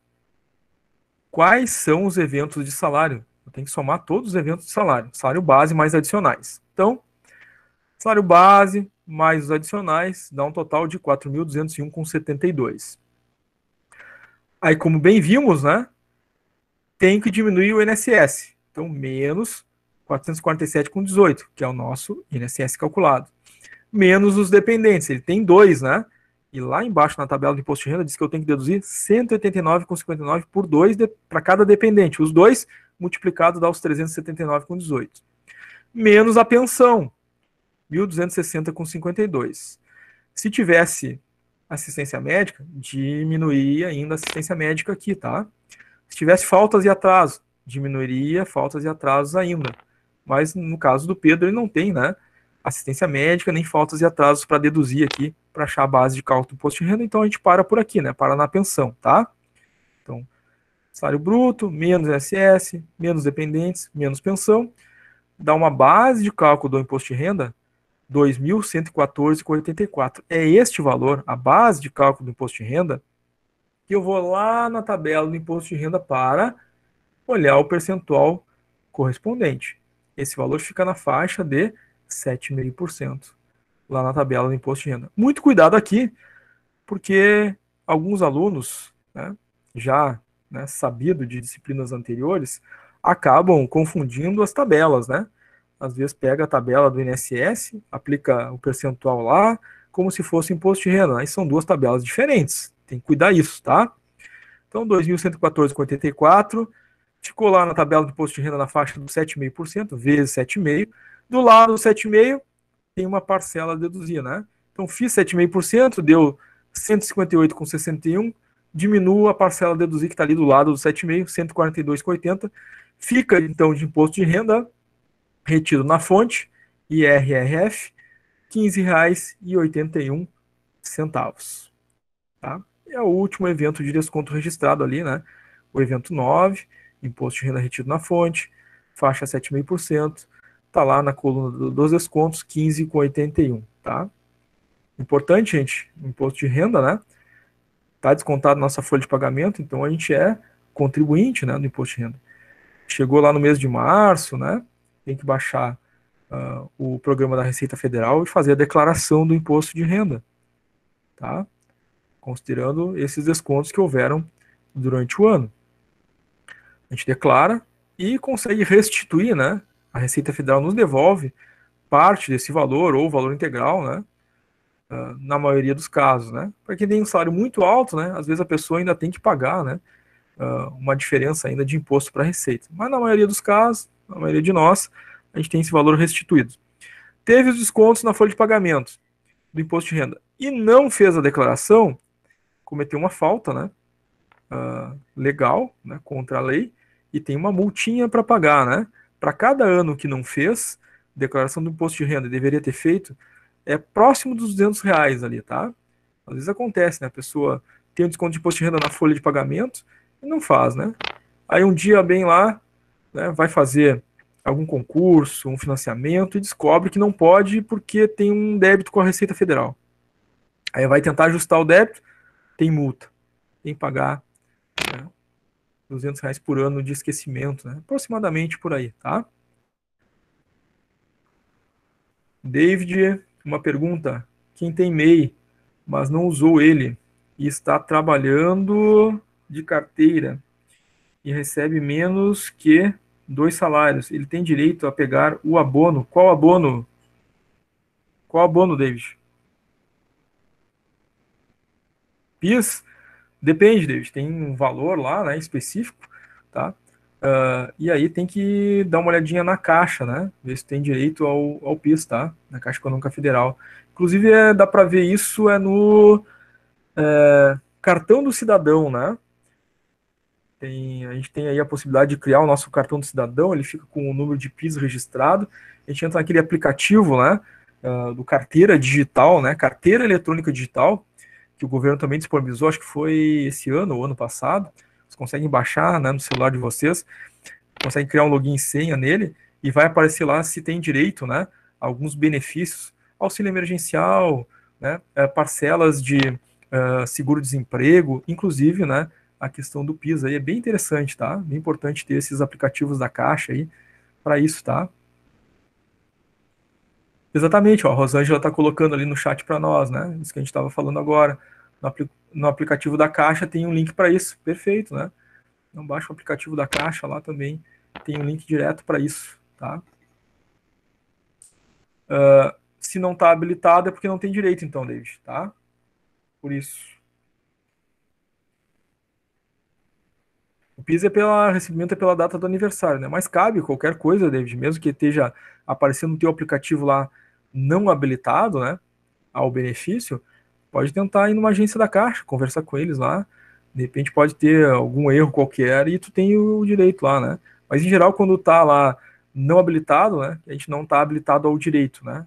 quais são os eventos de salário? Eu tenho que somar todos os eventos de salário base mais adicionais. Então, Salário base, mais os adicionais, dá um total de 4.201,72. Aí, como bem vimos, né, tem que diminuir o INSS. Então, menos 447,18, que é o nosso INSS calculado. Menos os dependentes. Ele tem dois, né? E lá embaixo na tabela do imposto de renda diz que eu tenho que deduzir 189,59 por dois para cada dependente. Os dois multiplicados dá os 379,18. Menos a pensão, 1.260,52. Se tivesse assistência médica, diminuiria ainda a assistência médica aqui, tá? Se tivesse faltas e atrasos, diminuiria faltas e atrasos ainda. Mas no caso do Pedro, ele não tem, né? Assistência médica, nem faltas e atrasos para deduzir aqui, para achar a base de cálculo do imposto de renda, então a gente para por aqui, né? Para na pensão, tá? Então, salário bruto, menos INSS, menos dependentes, menos pensão, dá uma base de cálculo do imposto de renda 2.114,84. É este valor, a base de cálculo do imposto de renda, que eu vou lá na tabela do imposto de renda para olhar o percentual correspondente. Esse valor fica na faixa de 7,5% lá na tabela do imposto de renda. Muito cuidado aqui, porque alguns alunos, né, já, né, sabido de disciplinas anteriores, acabam confundindo as tabelas, né? Às vezes pega a tabela do INSS, aplica o percentual lá, como se fosse imposto de renda. Aí são duas tabelas diferentes. Tem que cuidar isso, tá? Então, 2.114,84 ficou lá na tabela do imposto de renda na faixa do 7,5%, vezes 7,5%. Do lado do 7,5%, tem uma parcela a deduzir, né? Então, fiz 7,5%, deu 158,61, diminuo a parcela a deduzir que está ali do lado do 7,5%, 142,80. Fica, então, de imposto de renda retido na fonte, IRRF, R$ 15,81. Tá? É o último evento de desconto registrado ali, né? O evento 9, imposto de renda retido na fonte, faixa 7,5%, tá lá na coluna dos descontos, 15,81, tá? Importante, gente, imposto de renda, né? Tá descontado nossa folha de pagamento, então a gente é contribuinte, né, do imposto de renda. Chegou lá no mês de março, né? Tem que baixar o programa da Receita Federal e fazer a declaração do imposto de renda, tá? Considerando esses descontos que houveram durante o ano. A gente declara e consegue restituir, né? A Receita Federal nos devolve parte desse valor ou valor integral, né? Na maioria dos casos, né? Para quem tem um salário muito alto, né? Às vezes a pessoa ainda tem que pagar, né? Uma diferença ainda de imposto para a Receita. Mas na maioria dos casos, na maioria de nós, a gente tem esse valor restituído. Teve os descontos na folha de pagamento do imposto de renda e não fez a declaração, cometeu uma falta, né? Legal, né? Contra a lei, e tem uma multinha para pagar, né? Para cada ano que não fez, declaração do imposto de renda deveria ter feito, é próximo dos R$ 200 ali, tá? Às vezes acontece, né? A pessoa tem um desconto de imposto de renda na folha de pagamento e não faz, né? Aí um dia bem lá, né, vai fazer algum concurso, um financiamento e descobre que não pode porque tem um débito com a Receita Federal. Aí vai tentar ajustar o débito, tem multa, tem que pagar, né, R$ 200 por ano de esquecimento, né? Aproximadamente por aí, tá? David, uma pergunta. Quem tem MEI, mas não usou ele e está trabalhando de carteira e recebe menos que 2 salários, ele tem direito a pegar o abono? Qual abono? Qual abono, David? PIS? Depende, David. Tem um valor lá, né, específico, tá? E aí tem que dar uma olhadinha na Caixa, né? Ver se tem direito ao PIS, tá? Na Caixa Econômica Federal. Inclusive, dá para ver isso no cartão do cidadão, né? A gente tem aí a possibilidade de criar o nosso cartão do cidadão, ele fica com o número de PIS registrado. A gente entra naquele aplicativo, né? Do carteira digital, né? Carteira eletrônica digital, que o governo também disponibilizou, acho que foi esse ano ou ano passado. Vocês conseguem baixar, né, no celular de vocês, conseguem criar um login e senha nele e vai aparecer lá se tem direito, né, a alguns benefícios, auxílio emergencial, né, parcelas de seguro-desemprego, inclusive, né, a questão do PIS aí é bem interessante, tá? Bem importante ter esses aplicativos da Caixa aí para isso, tá? Exatamente, ó, a Rosângela está colocando ali no chat para nós, né? Isso que a gente estava falando agora. No aplicativo da Caixa tem um link para isso. Perfeito, né? Então baixa o aplicativo da Caixa lá também. Tem um link direto para isso, tá? Se não está habilitado é porque não tem direito, então, David, tá? Por isso. O PIS é pela recebimento é pela data do aniversário, né? Mas cabe qualquer coisa, David, mesmo que esteja aparecendo no teu aplicativo lá não habilitado, né, ao benefício, pode tentar ir numa agência da Caixa, conversar com eles lá. De repente pode ter algum erro qualquer e tu tem o direito lá, né? Mas em geral quando tá lá não habilitado, né, a gente não tá habilitado ao direito, né?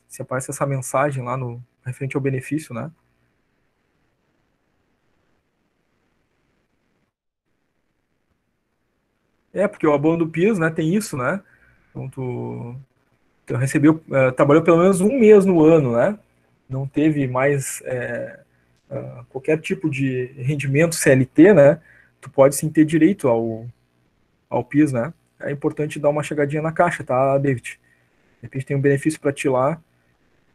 Se aparece essa mensagem lá no referente ao benefício, né? Porque o abono do PIS, né, tem isso, né? Então tu recebeu, trabalhou pelo menos um mês no ano, né? Não teve mais qualquer tipo de rendimento CLT, né? Tu pode sim ter direito ao PIS, né? É importante dar uma chegadinha na Caixa, tá, David? De repente tem um benefício para ti lá,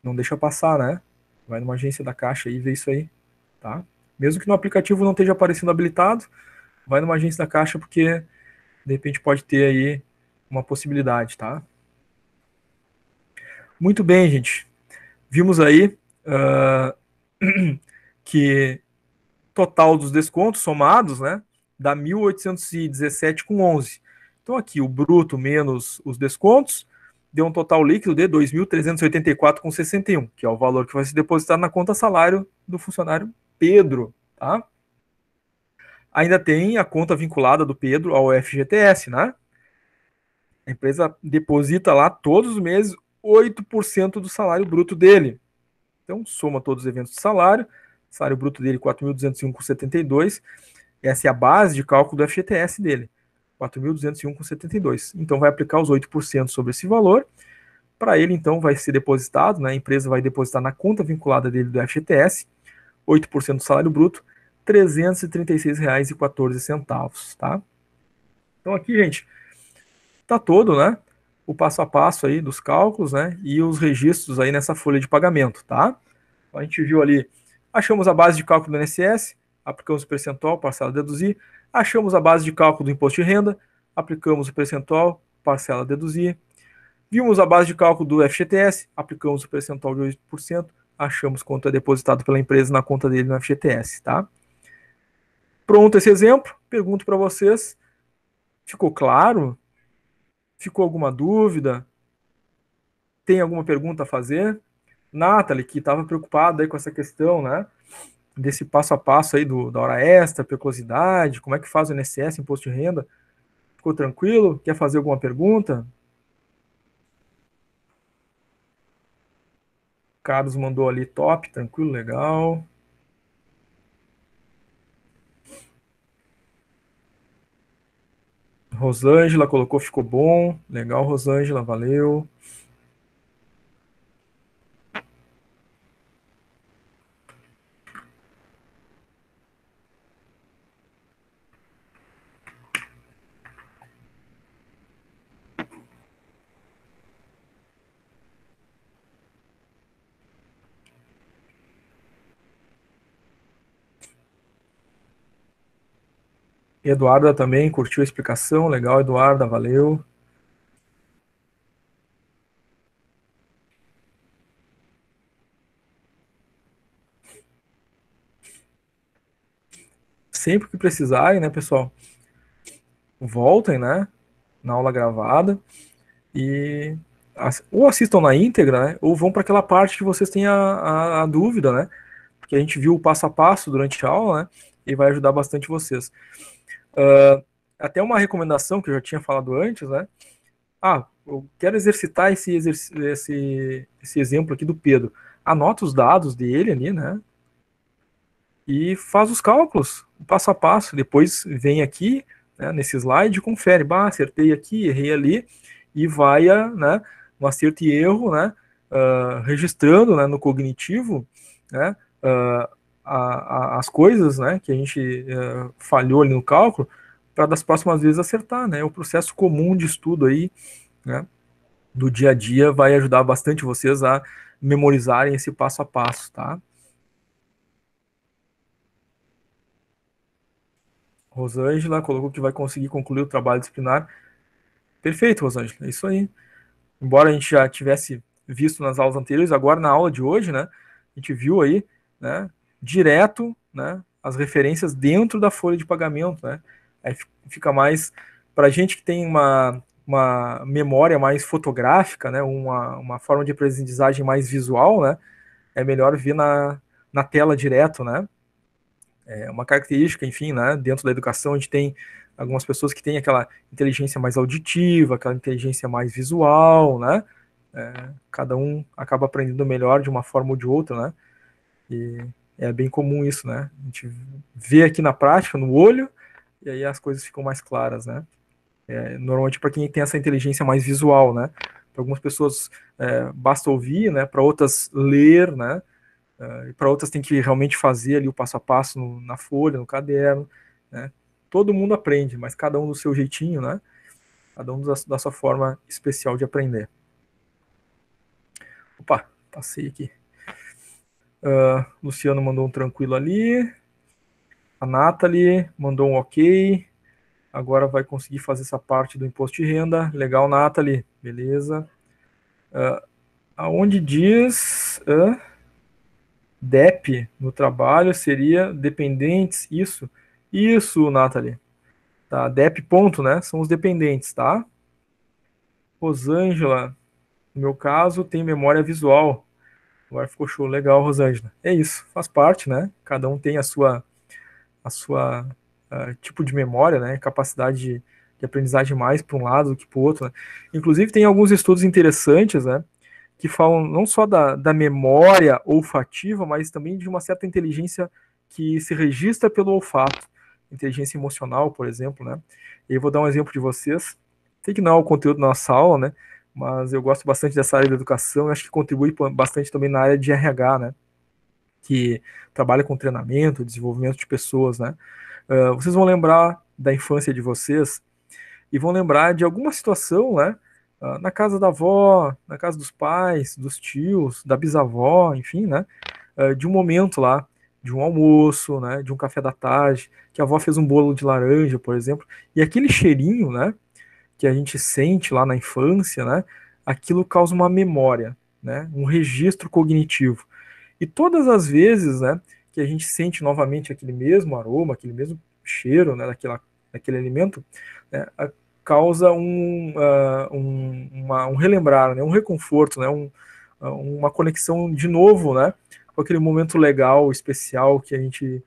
não deixa passar, né? Vai numa agência da Caixa e vê isso aí, tá? Mesmo que no aplicativo não esteja aparecendo habilitado, vai numa agência da Caixa porque de repente pode ter aí uma possibilidade, tá? Muito bem, gente. Vimos aí uh, que total dos descontos somados, né, dá 1.817,11. Então aqui o bruto menos os descontos deu um total líquido de 2.384,61, que é o valor que vai ser depositado na conta salário do funcionário Pedro, tá? Ainda tem a conta vinculada do Pedro ao FGTS, né? A empresa deposita lá todos os meses 8% do salário bruto dele. Então, soma todos os eventos de salário, salário bruto dele 4.205,72. Essa é a base de cálculo do FGTS dele, 4.201,72. Então, vai aplicar os 8% sobre esse valor. Para ele, então, vai ser depositado, né, a empresa vai depositar na conta vinculada dele do FGTS, 8% do salário bruto, R$ 336,14, tá? Então, aqui, gente, tá todo, né, o passo a passo aí dos cálculos, né, e os registros aí nessa folha de pagamento, tá? Então, a gente viu ali, achamos a base de cálculo do INSS, aplicamos o percentual, parcela a deduzir, achamos a base de cálculo do imposto de renda, aplicamos o percentual, parcela a deduzir, vimos a base de cálculo do FGTS, aplicamos o percentual de 8%, achamos quanto é depositado pela empresa na conta dele no FGTS, tá? Pronto esse exemplo, pergunto para vocês, ficou claro? Ficou alguma dúvida? Tem alguma pergunta a fazer? Nathalie, que estava preocupada aí com essa questão, né? Desse passo a passo aí da hora extra, periculosidade, como é que faz o INSS, imposto de renda. Ficou tranquilo? Quer fazer alguma pergunta? Carlos mandou ali top, tranquilo, legal. Rosângela colocou, ficou bom. Legal, Rosângela, valeu. Eduarda também curtiu a explicação, legal, Eduarda, valeu. Sempre que precisarem, né, pessoal, voltem, né, na aula gravada e ou assistam na íntegra, né, ou vão para aquela parte que vocês têm a dúvida, né, porque a gente viu o passo a passo durante a aula, né, e vai ajudar bastante vocês. Até uma recomendação que eu já tinha falado antes, né, eu quero exercitar esse exemplo aqui do Pedro. Anota os dados dele ali, né, e faz os cálculos, passo a passo. Depois vem aqui, né, nesse slide, confere, acertei aqui, errei ali, e vai né, no acerto e erro, né, registrando, né, no cognitivo, né, as coisas, né, que a gente falhou ali no cálculo, para das próximas vezes acertar, né, é o processo comum de estudo aí, né. do dia a dia vai ajudar bastante vocês a memorizarem esse passo a passo, tá? Rosângela colocou que vai conseguir concluir o trabalho disciplinar. Perfeito, Rosângela, é isso aí. Embora a gente já tivesse visto nas aulas anteriores, agora na aula de hoje, né, a gente viu aí, né, direto, né, as referências dentro da folha de pagamento, né, aí fica mais, para a gente que tem uma memória mais fotográfica, né, uma forma de aprendizagem mais visual, né, é melhor ver na tela direto, né, é uma característica, enfim, né, dentro da educação a gente tem algumas pessoas que têm aquela inteligência mais auditiva, aquela inteligência mais visual, né, cada um acaba aprendendo melhor de uma forma ou de outra, né, e é bem comum isso, né, a gente vê aqui na prática, no olho, e aí as coisas ficam mais claras, né, normalmente para quem tem essa inteligência mais visual, né, para algumas pessoas basta ouvir, né, para outras ler, né, e para outras tem que realmente fazer ali o passo a passo na folha, no caderno, né? Todo mundo aprende, mas cada um do seu jeitinho, né? Cada um da sua forma especial de aprender. Opa, passei aqui. Luciano mandou um tranquilo ali. A Nathalie mandou um ok. Agora vai conseguir fazer essa parte do imposto de renda. Legal, Nathalie. Beleza. Aonde diz DEP no trabalho seria dependentes, isso? Isso, Nathalie. Tá, DEP ponto, né? São os dependentes, tá? Rosângela, no meu caso, tem memória visual. Agora ficou show, legal, Rosângela. É isso, faz parte, né? Cada um tem a sua tipo de memória, né? Capacidade de aprendizagem mais para um lado do que para o outro, né? Inclusive tem alguns estudos interessantes, né? Que falam não só da memória olfativa, mas também de uma certa inteligência que se registra pelo olfato. Inteligência emocional, por exemplo, né? E eu vou dar um exemplo de vocês. Sei que não é o conteúdo da nossa aula, né? Mas eu gosto bastante dessa área da educação e acho que contribui bastante também na área de RH, né? Que trabalha com treinamento, desenvolvimento de pessoas, né? Vocês vão lembrar da infância de vocês e vão lembrar de alguma situação, né? Na casa da avó, na casa dos pais, dos tios, da bisavó, enfim, né? De um momento lá, de um almoço, né? De um café da tarde, que a avó fez um bolo de laranja, por exemplo, e aquele cheirinho, né? Que a gente sente lá na infância, né? Aquilo causa uma memória, né? Um registro cognitivo. E todas as vezes, né? Que a gente sente novamente aquele mesmo aroma, aquele mesmo cheiro, né? Daquele alimento, né, causa um relembrar, né, um reconforto, né, uma conexão de novo, né, com aquele momento legal, especial que a gente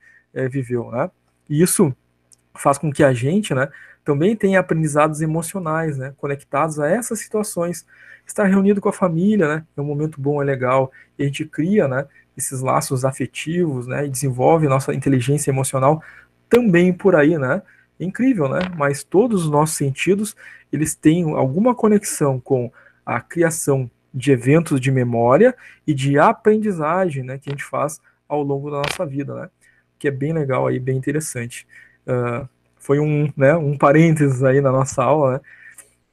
viveu, né. E isso faz com que a gente, né, também tenha aprendizados emocionais, né, conectados a essas situações. Estar reunido com a família, né, é um momento bom, é legal, e a gente cria, né, esses laços afetivos, né, e desenvolve nossa inteligência emocional também por aí, né. É incrível, né, mas todos os nossos sentidos, eles têm alguma conexão com a criação de eventos de memória e de aprendizagem, né, que a gente faz ao longo da nossa vida, né, que é bem legal aí, bem interessante. Foi um parênteses aí na nossa aula,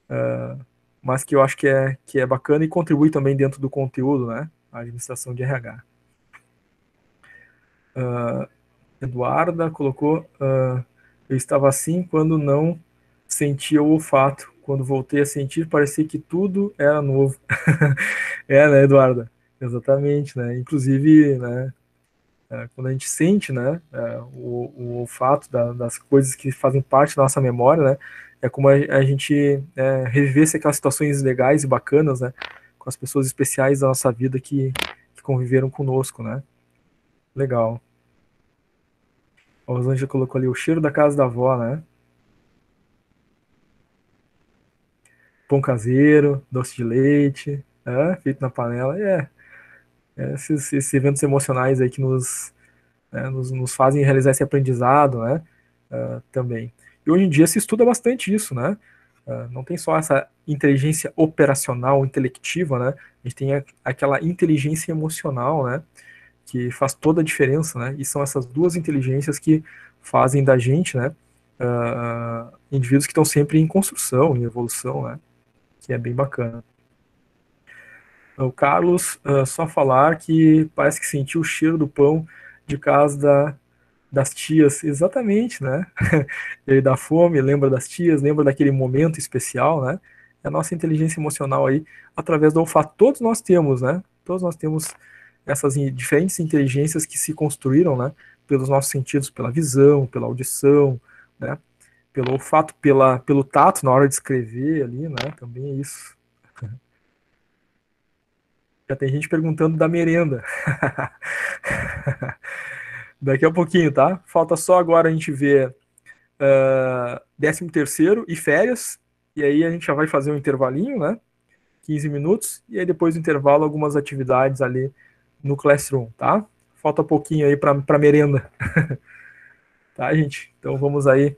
né? Mas que eu acho que é bacana e contribui também dentro do conteúdo, né? A administração de RH. Eduarda colocou: eu estava assim quando não sentia o olfato. Quando voltei a sentir, parecia que tudo era novo. Né, Eduarda? Exatamente, né? Inclusive, né? Quando a gente sente, né, o olfato das coisas que fazem parte da nossa memória, né, é como a gente revivesse aquelas situações legais e bacanas, né, com as pessoas especiais da nossa vida que conviveram conosco, né. Legal. A Rosângela colocou ali o cheiro da casa da avó, né. Pão caseiro, doce de leite, feito na panela. Esses eventos emocionais aí que nos fazem realizar esse aprendizado, né? Também. E hoje em dia se estuda bastante isso, né? Não tem só essa inteligência operacional, intelectiva, né? A gente tem aquela inteligência emocional, né? Que faz toda a diferença, né? E são essas duas inteligências que fazem da gente, né? Indivíduos que estão sempre em construção, em evolução, né? Que é bem bacana. O Carlos, só falar que parece que sentiu o cheiro do pão de casa das tias, exatamente, né? Ele dá fome, lembra das tias, lembra daquele momento especial, né? É a nossa inteligência emocional aí, através do olfato, todos nós temos, né? Todos nós temos essas diferentes inteligências que se construíram, né? Pelos nossos sentidos, pela visão, pela audição, né? Pelo olfato, pelo tato na hora de escrever ali, né? Também é isso. Já tem gente perguntando da merenda. Daqui a pouquinho, tá? Falta só agora a gente ver 13º e férias. E aí a gente já vai fazer um intervalinho, né? 15 minutos. E aí depois do intervalo, algumas atividades ali no Classroom, tá? Falta pouquinho aí para merenda. Tá, gente? Então vamos aí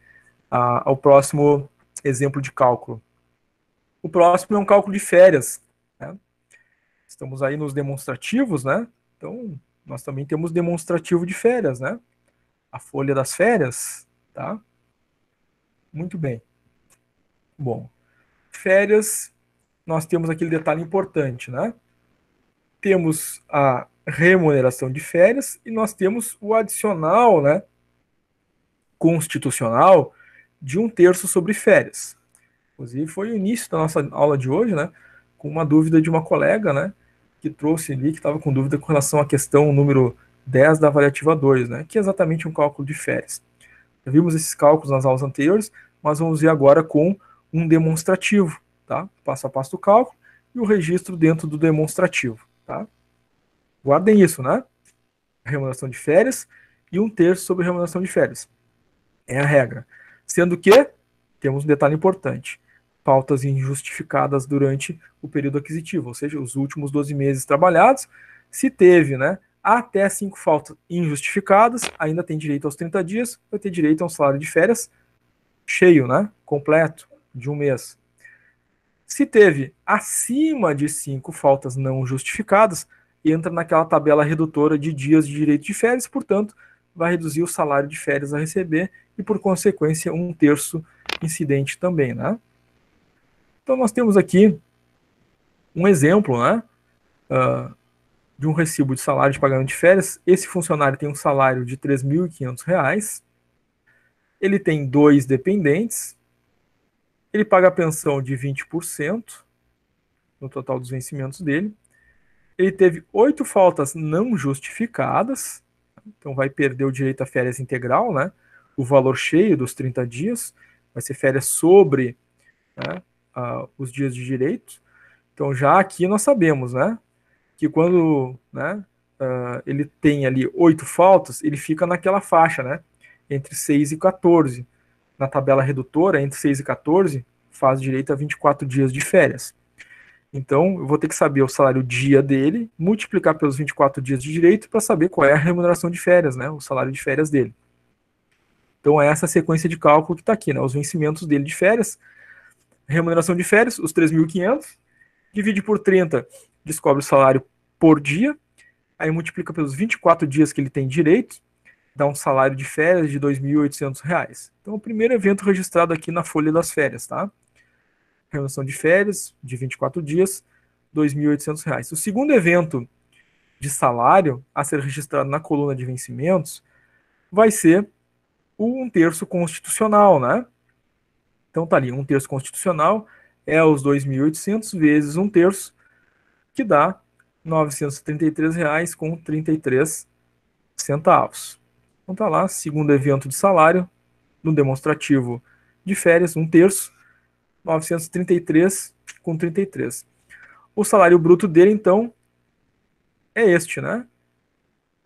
ao próximo exemplo de cálculo. O próximo é um cálculo de férias, né? Estamos aí nos demonstrativos, né? Então, nós também temos demonstrativo de férias, né? A folha das férias, tá? Muito bem. Bom, férias, nós temos aquele detalhe importante, né? Temos a remuneração de férias e nós temos o adicional, né? Constitucional de 1/3 sobre férias. Inclusive, foi o início da nossa aula de hoje, né? Com uma dúvida de uma colega, né? Que trouxe ali, que estava com dúvida com relação à questão número 10 da variativa 2, né? Que é exatamente um cálculo de férias. Já vimos esses cálculos nas aulas anteriores, mas vamos ver agora com um demonstrativo, tá? Passo a passo do cálculo e o registro dentro do demonstrativo, tá? Guardem isso, né? Remuneração de férias e 1/3 sobre remuneração de férias. É a regra. Sendo que temos um detalhe importante: faltas injustificadas durante o período aquisitivo, ou seja, os últimos 12 meses trabalhados. Se teve, né, até 5 faltas injustificadas, ainda tem direito aos 30 dias, vai ter direito a um salário de férias cheio, né, completo, de 1 mês. Se teve acima de 5 faltas não justificadas, entra naquela tabela redutora de dias de direito de férias, portanto, vai reduzir o salário de férias a receber e, por consequência, 1/3 incidente também, né? Então, nós temos aqui um exemplo, né, de um recibo de salário de pagamento de férias. Esse funcionário tem um salário de R$ 3.500, ele tem 2 dependentes, ele paga a pensão de 20% no total dos vencimentos dele, ele teve 8 faltas não justificadas, então vai perder o direito a férias integral, né? O valor cheio dos 30 dias, vai ser férias sobre, né, os dias de direito. Então já aqui nós sabemos, né, que quando, né, ele tem ali 8 faltas, ele fica naquela faixa, né, entre 6 e 14. Na tabela redutora, entre 6 e 14, faz direito a 24 dias de férias. Então, eu vou ter que saber o salário dia dele, multiplicar pelos 24 dias de direito para saber qual é a remuneração de férias, né? O salário de férias dele. Então, é essa sequência de cálculo que está aqui, né? Os vencimentos dele de férias, remuneração de férias, os 3.500, divide por 30, descobre o salário por dia, aí multiplica pelos 24 dias que ele tem direito, dá um salário de férias de R$ 2.800. Então, o primeiro evento registrado aqui na folha das férias, tá? Remuneração de férias de 24 dias, R$ 2.800. O segundo evento de salário a ser registrado na coluna de vencimentos vai ser o 1/3 constitucional, né? Então tá ali, 1/3 constitucional é os 2.800 vezes 1/3, que dá R$ 933,33. Então tá lá, segundo evento de salário, no demonstrativo de férias, 1/3, 933,33. O salário bruto dele, então, é este, né?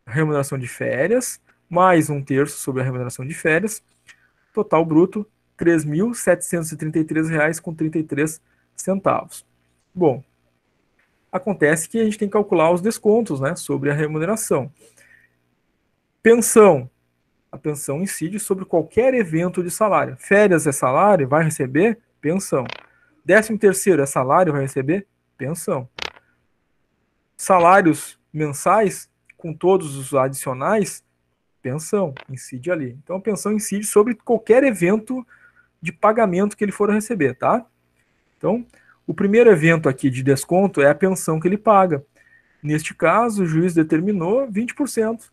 Remuneração de férias, mais 1/3 sobre a remuneração de férias, total bruto, R$ 3.733,33. Bom, acontece que a gente tem que calcular os descontos, né, sobre a remuneração. Pensão. A pensão incide sobre qualquer evento de salário. Férias é salário, vai receber pensão. 13º é salário, vai receber pensão. Salários mensais, com todos os adicionais, pensão, incide ali. Então a pensão incide sobre qualquer evento de pagamento que ele for receber, tá? Então, O primeiro evento aqui de desconto é a pensão que ele paga. Neste caso, o juiz determinou 20%.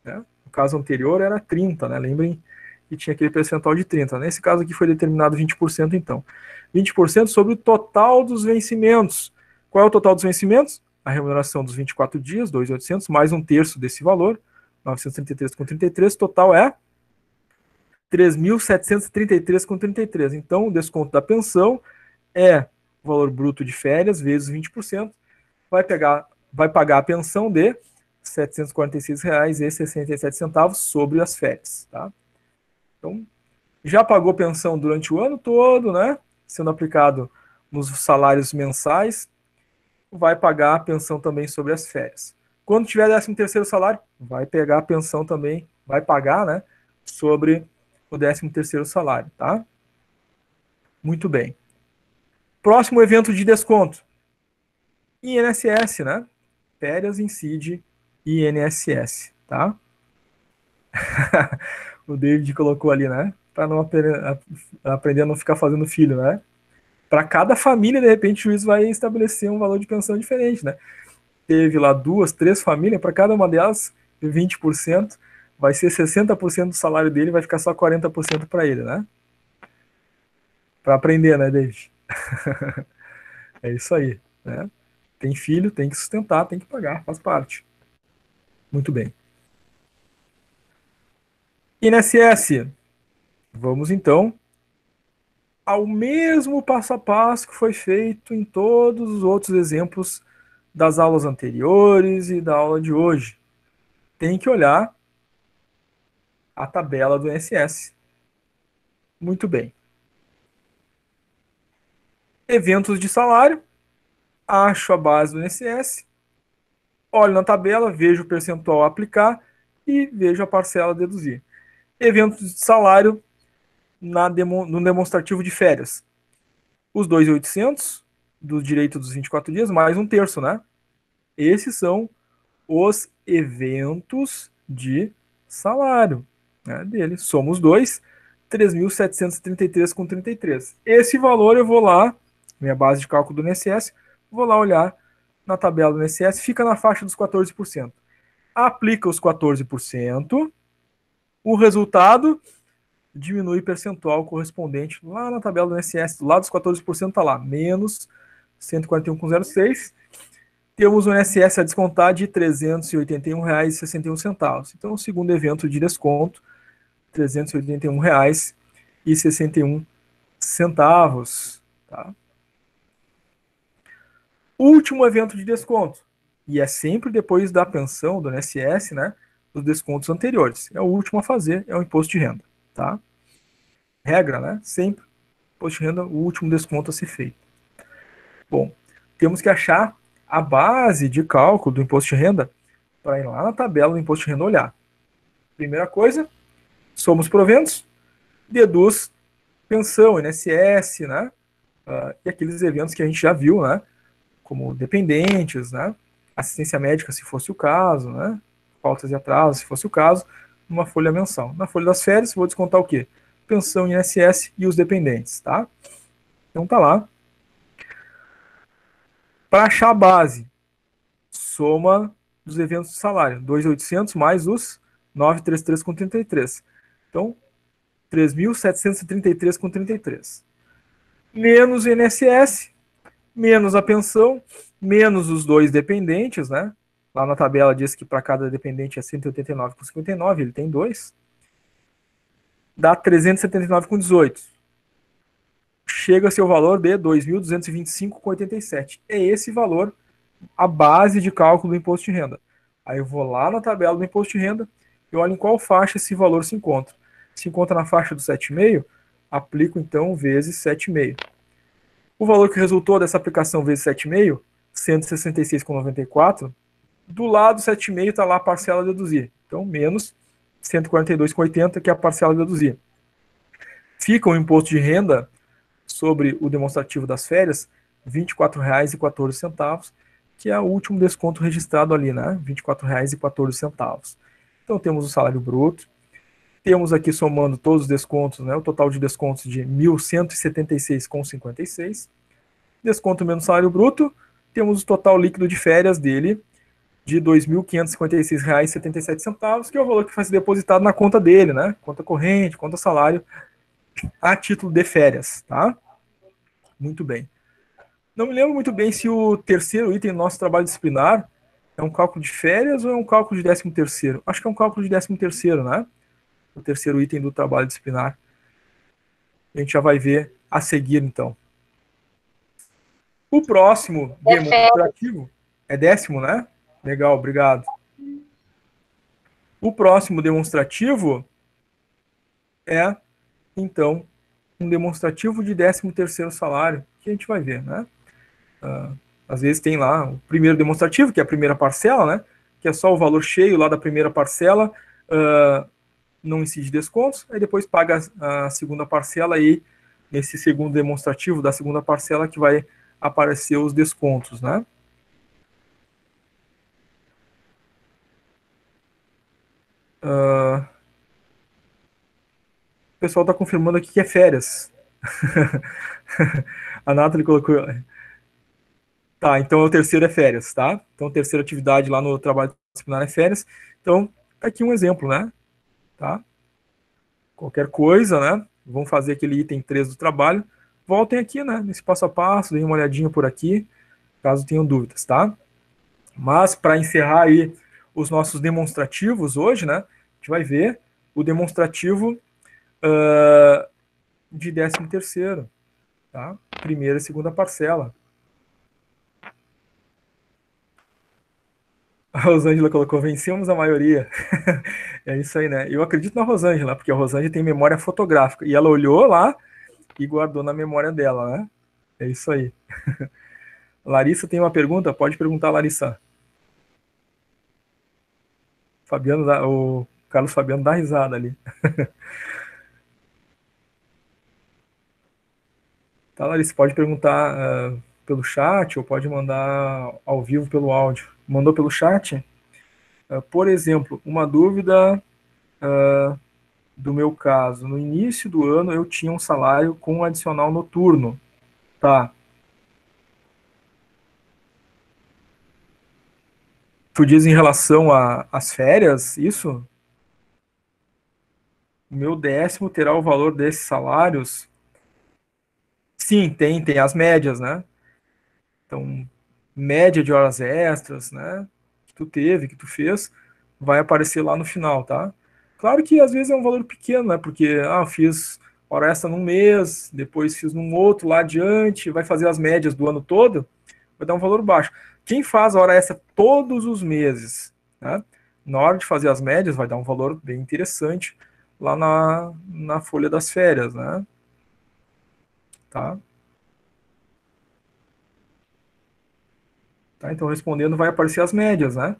Né? No caso anterior era 30%, né? Lembrem que tinha aquele percentual de 30%. Nesse caso aqui foi determinado 20%, então. 20% sobre o total dos vencimentos. Qual é o total dos vencimentos? A remuneração dos 24 dias, 2.800, mais um terço desse valor, 933,33, total é 3.733,33. Então, o desconto da pensão é o valor bruto de férias vezes 20%, vai pagar a pensão de R$ 746,67 sobre as férias. Tá? Então, já pagou pensão durante o ano todo, né? Sendo aplicado nos salários mensais, vai pagar a pensão também sobre as férias. Quando tiver 13º salário, vai pegar a pensão também, vai pagar, né? Sobre o 13º salário, tá? Muito bem. Próximo evento de desconto. INSS, né? Férias incide INSS, tá? O David colocou ali, né? Para não aprender a não ficar fazendo filho, né? Para cada família, de repente, o juiz vai estabelecer um valor de pensão diferente, né? Teve lá 2, 3 famílias, para cada uma delas, 20%, vai ser 60% do salário dele, vai ficar só 40% para ele, né? Para aprender, né, David? É isso aí, né? Tem filho, tem que sustentar, tem que pagar, faz parte. Muito bem. INSS. Vamos então ao mesmo passo a passo que foi feito em todos os outros exemplos das aulas anteriores e da aula de hoje. Tem que olhar a tabela do INSS. Muito bem. Eventos de salário. Acho a base do INSS. Olho na tabela, vejo o percentual a aplicar e vejo a parcela a deduzir. Eventos de salário no demonstrativo de férias. Os 2.800 do direito dos 24 dias, mais um terço, né? Esses são os eventos de salário, né, dele. Somos 2, 3.733,33. Esse valor eu vou lá, minha base de cálculo do INSS, vou lá olhar na tabela do INSS, fica na faixa dos 14%. Aplica os 14%, o resultado diminui o percentual correspondente lá na tabela do INSS, do lado dos 14% está lá, menos 141,06. Temos o INSS a descontar de R$ 381,61. Então, o segundo evento de desconto, R$ 381,61. Tá? Último evento de desconto, e é sempre depois da pensão do INSS, né, dos descontos anteriores. É o último a fazer, é o imposto de renda. Tá? Regra, né? Sempre imposto de renda, o último desconto a ser feito. Bom, temos que achar a base de cálculo do imposto de renda para ir lá na tabela do imposto de renda olhar. Primeira coisa, somos proventos, deduz pensão, INSS, né? E aqueles eventos que a gente já viu, né? Como dependentes, né? Assistência médica, se fosse o caso, né? Faltas e atrasos, se fosse o caso, numa folha mensal. Na folha das férias, vou descontar o quê? Pensão, INSS e os dependentes, tá? Então tá lá. Para achar a base, soma dos eventos de salário, 2.800 mais os 933,33. Então, 3.733,33. Menos o INSS, menos a pensão, menos os dois dependentes, né? Lá na tabela diz que para cada dependente é 189,59, ele tem dois. Dá 379,18. Chega-se ao valor de 2.225,87. É esse valor a base de cálculo do imposto de renda. Aí eu vou lá na tabela do imposto de renda e olho em qual faixa esse valor se encontra. Se encontra na faixa do 7,5, aplico então vezes 7,5. O valor que resultou dessa aplicação vezes 7,5, 166,94, do lado do 7,5 está lá a parcela a deduzir. Então, menos 142,80, que é a parcela a deduzir. Fica o imposto de renda sobre o demonstrativo das férias, R$ 24,14, que é o último desconto registrado ali, né? R$ 24,14. Então temos o salário bruto, temos aqui somando todos os descontos, né? O total de descontos de R$ 1.176,56. desconto menos salário bruto, temos o total líquido de férias dele de R$ 2.556,77, que é o valor que vai ser depositado na conta dele, né? Conta corrente, conta salário, a título de férias, tá? Muito bem. Não me lembro muito bem se o terceiro item do nosso trabalho disciplinar é um cálculo de férias ou é um cálculo de 13º. Acho que é um cálculo de 13º, né? O terceiro item do trabalho disciplinar. A gente já vai ver a seguir, então. O próximo demonstrativo é 10º, né? Legal, obrigado. O próximo demonstrativo é, então, um demonstrativo de 13º salário, que a gente vai ver, né? Às vezes tem lá o primeiro demonstrativo, que é a primeira parcela, né? Que é só o valor cheio lá da primeira parcela, não incide descontos, aí depois paga a segunda parcela e nesse segundo demonstrativo da segunda parcela que vai aparecer os descontos, né? O pessoal está confirmando aqui que é férias. A Nathalie colocou. Tá, então o terceiro é férias, tá? Então a terceira atividade lá no trabalho disciplinar é férias. Então, tá aqui um exemplo, né? Tá? Qualquer coisa, né? Vão fazer aquele item 3 do trabalho. Voltem aqui, né? Nesse passo a passo, deem uma olhadinha por aqui, caso tenham dúvidas, tá? Mas para encerrar aí os nossos demonstrativos hoje, né? A gente vai ver o demonstrativo de 13º, tá? Primeira e segunda parcela. A Rosângela colocou, vencemos a maioria. É isso aí, né? Eu acredito na Rosângela, porque a Rosângela tem memória fotográfica. E ela olhou lá e guardou na memória dela, né? É isso aí. Larissa tem uma pergunta? Pode perguntar, Larissa. Fabiano, o Carlos Fabiano dá risada ali. Tá, Larissa, pode perguntar pelo chat ou pode mandar ao vivo pelo áudio. Mandou pelo chat? Por exemplo, uma dúvida do meu caso. No início do ano eu tinha um salário com um adicional noturno. Tá. Tu diz em relação às férias, isso? O meu décimo terá o valor desses salários? Sim, tem as médias, né? Então, média de horas extras, né? Que tu teve, que tu fez, vai aparecer lá no final, tá? Claro que às vezes é um valor pequeno, né? Porque, eu fiz hora extra num mês, depois fiz num outro lá adiante, vai fazer as médias do ano todo, vai dar um valor baixo. Quem faz a hora extra todos os meses, né? Na hora de fazer as médias, vai dar um valor bem interessante lá na folha das férias, né? Tá? Tá? Então, respondendo, vai aparecer as médias, né?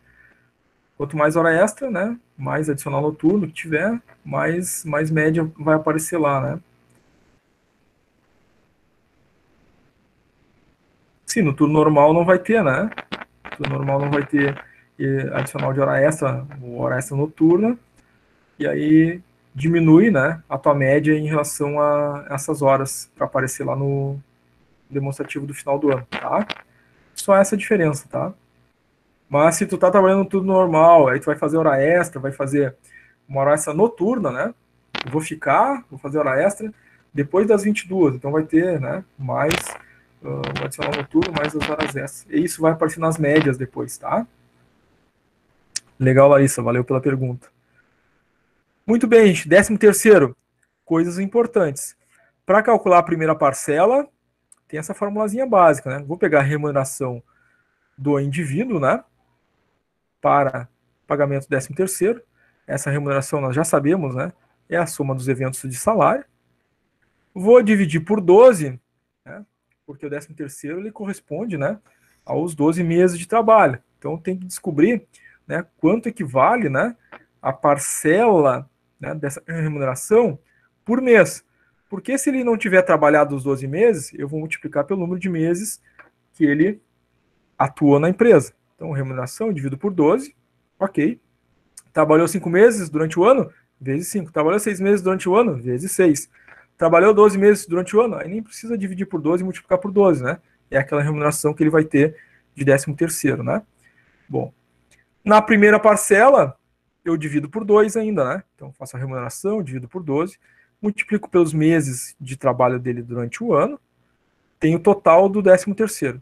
Quanto mais hora extra, né? Mais adicional noturno que tiver, mais média vai aparecer lá, né? Sim, no turno normal não vai ter, né? No turno normal não vai ter adicional de hora extra, ou hora extra noturna, e aí diminui, né, a tua média em relação a essas horas para aparecer lá no demonstrativo do final do ano, tá? Só essa diferença, tá? Mas se tu tá trabalhando tudo normal, aí tu vai fazer hora extra, vai fazer uma hora extra noturna, né? Eu vou fazer hora extra depois das 22, então vai ter, né, mais o adicional noturno, mais as horas extras. E isso vai aparecer nas médias depois, tá? Legal, Larissa, valeu pela pergunta. Muito bem, gente. 13º, coisas importantes. Para calcular a primeira parcela, tem essa formulazinha básica, né? Vou pegar a remuneração do indivíduo, né? Para pagamento do 13º. Essa remuneração nós já sabemos, né? É a soma dos eventos de salário. Vou dividir por 12, né? Porque o 13º ele corresponde, né, aos 12 meses de trabalho. Então tem que descobrir, né, quanto equivale, né, a parcela, né, dessa remuneração por mês. Porque se ele não tiver trabalhado os 12 meses, eu vou multiplicar pelo número de meses que ele atuou na empresa. Então, remuneração dividido por 12, ok. Trabalhou 5 meses durante o ano? Vezes 5. Trabalhou 6 meses durante o ano? Vezes 6. Trabalhou 12 meses durante o ano? Aí nem precisa dividir por 12 e multiplicar por 12, né? é aquela remuneração que ele vai ter de 13º, né? Bom, na primeira parcela, eu divido por 2 ainda, né? Então, faço a remuneração, divido por 12, multiplico pelos meses de trabalho dele durante o ano, tenho o total do 13º.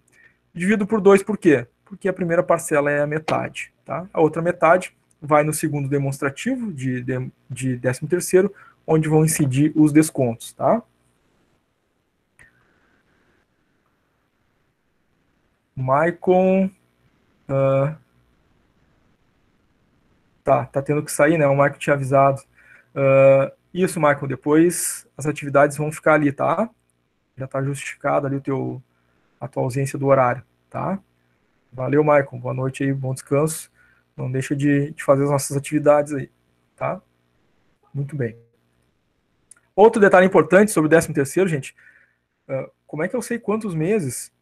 Divido por 2 por quê? Porque a primeira parcela é a metade, tá? A outra metade vai no segundo demonstrativo de 13º, onde vão incidir os descontos, tá? Maicon... tá tendo que sair, né? O Maicon tinha avisado. Isso, Maicon, depois as atividades vão ficar ali, tá? Já tá justificado ali a tua ausência do horário, tá? Valeu, Maicon. Boa noite aí, bom descanso. Não deixa de fazer as nossas atividades aí, tá? Muito bem. Outro detalhe importante sobre o 13º, gente, como é que eu sei quantos meses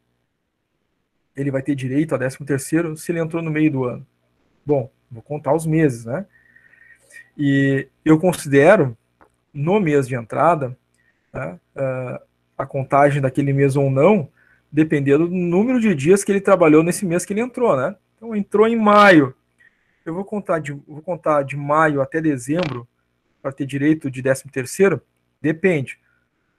ele vai ter direito a 13º se ele entrou no meio do ano? Bom, vou contar os meses, né? E eu considero, no mês de entrada, né, a contagem daquele mês ou não, dependendo do número de dias que ele trabalhou nesse mês que ele entrou, né? Então, entrou em maio. Eu vou contar de maio até dezembro para ter direito de 13º? Depende.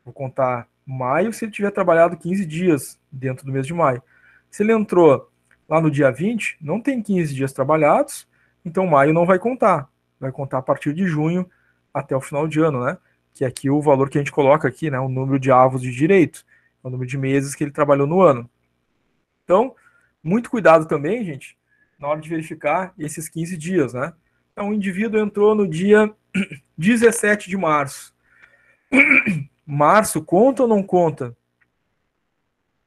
Vou contar maio se ele tiver trabalhado 15 dias dentro do mês de maio. Se ele entrou lá no dia 20, não tem 15 dias trabalhados, então maio não vai contar. Vai contar a partir de junho até o final de ano, né? Que é aqui o valor que a gente coloca aqui, né? O número de avos de direito, o número de meses que ele trabalhou no ano. Então, muito cuidado também, gente, na hora de verificar esses 15 dias, né? Então, o indivíduo entrou no dia 17 de março. Março conta ou não conta?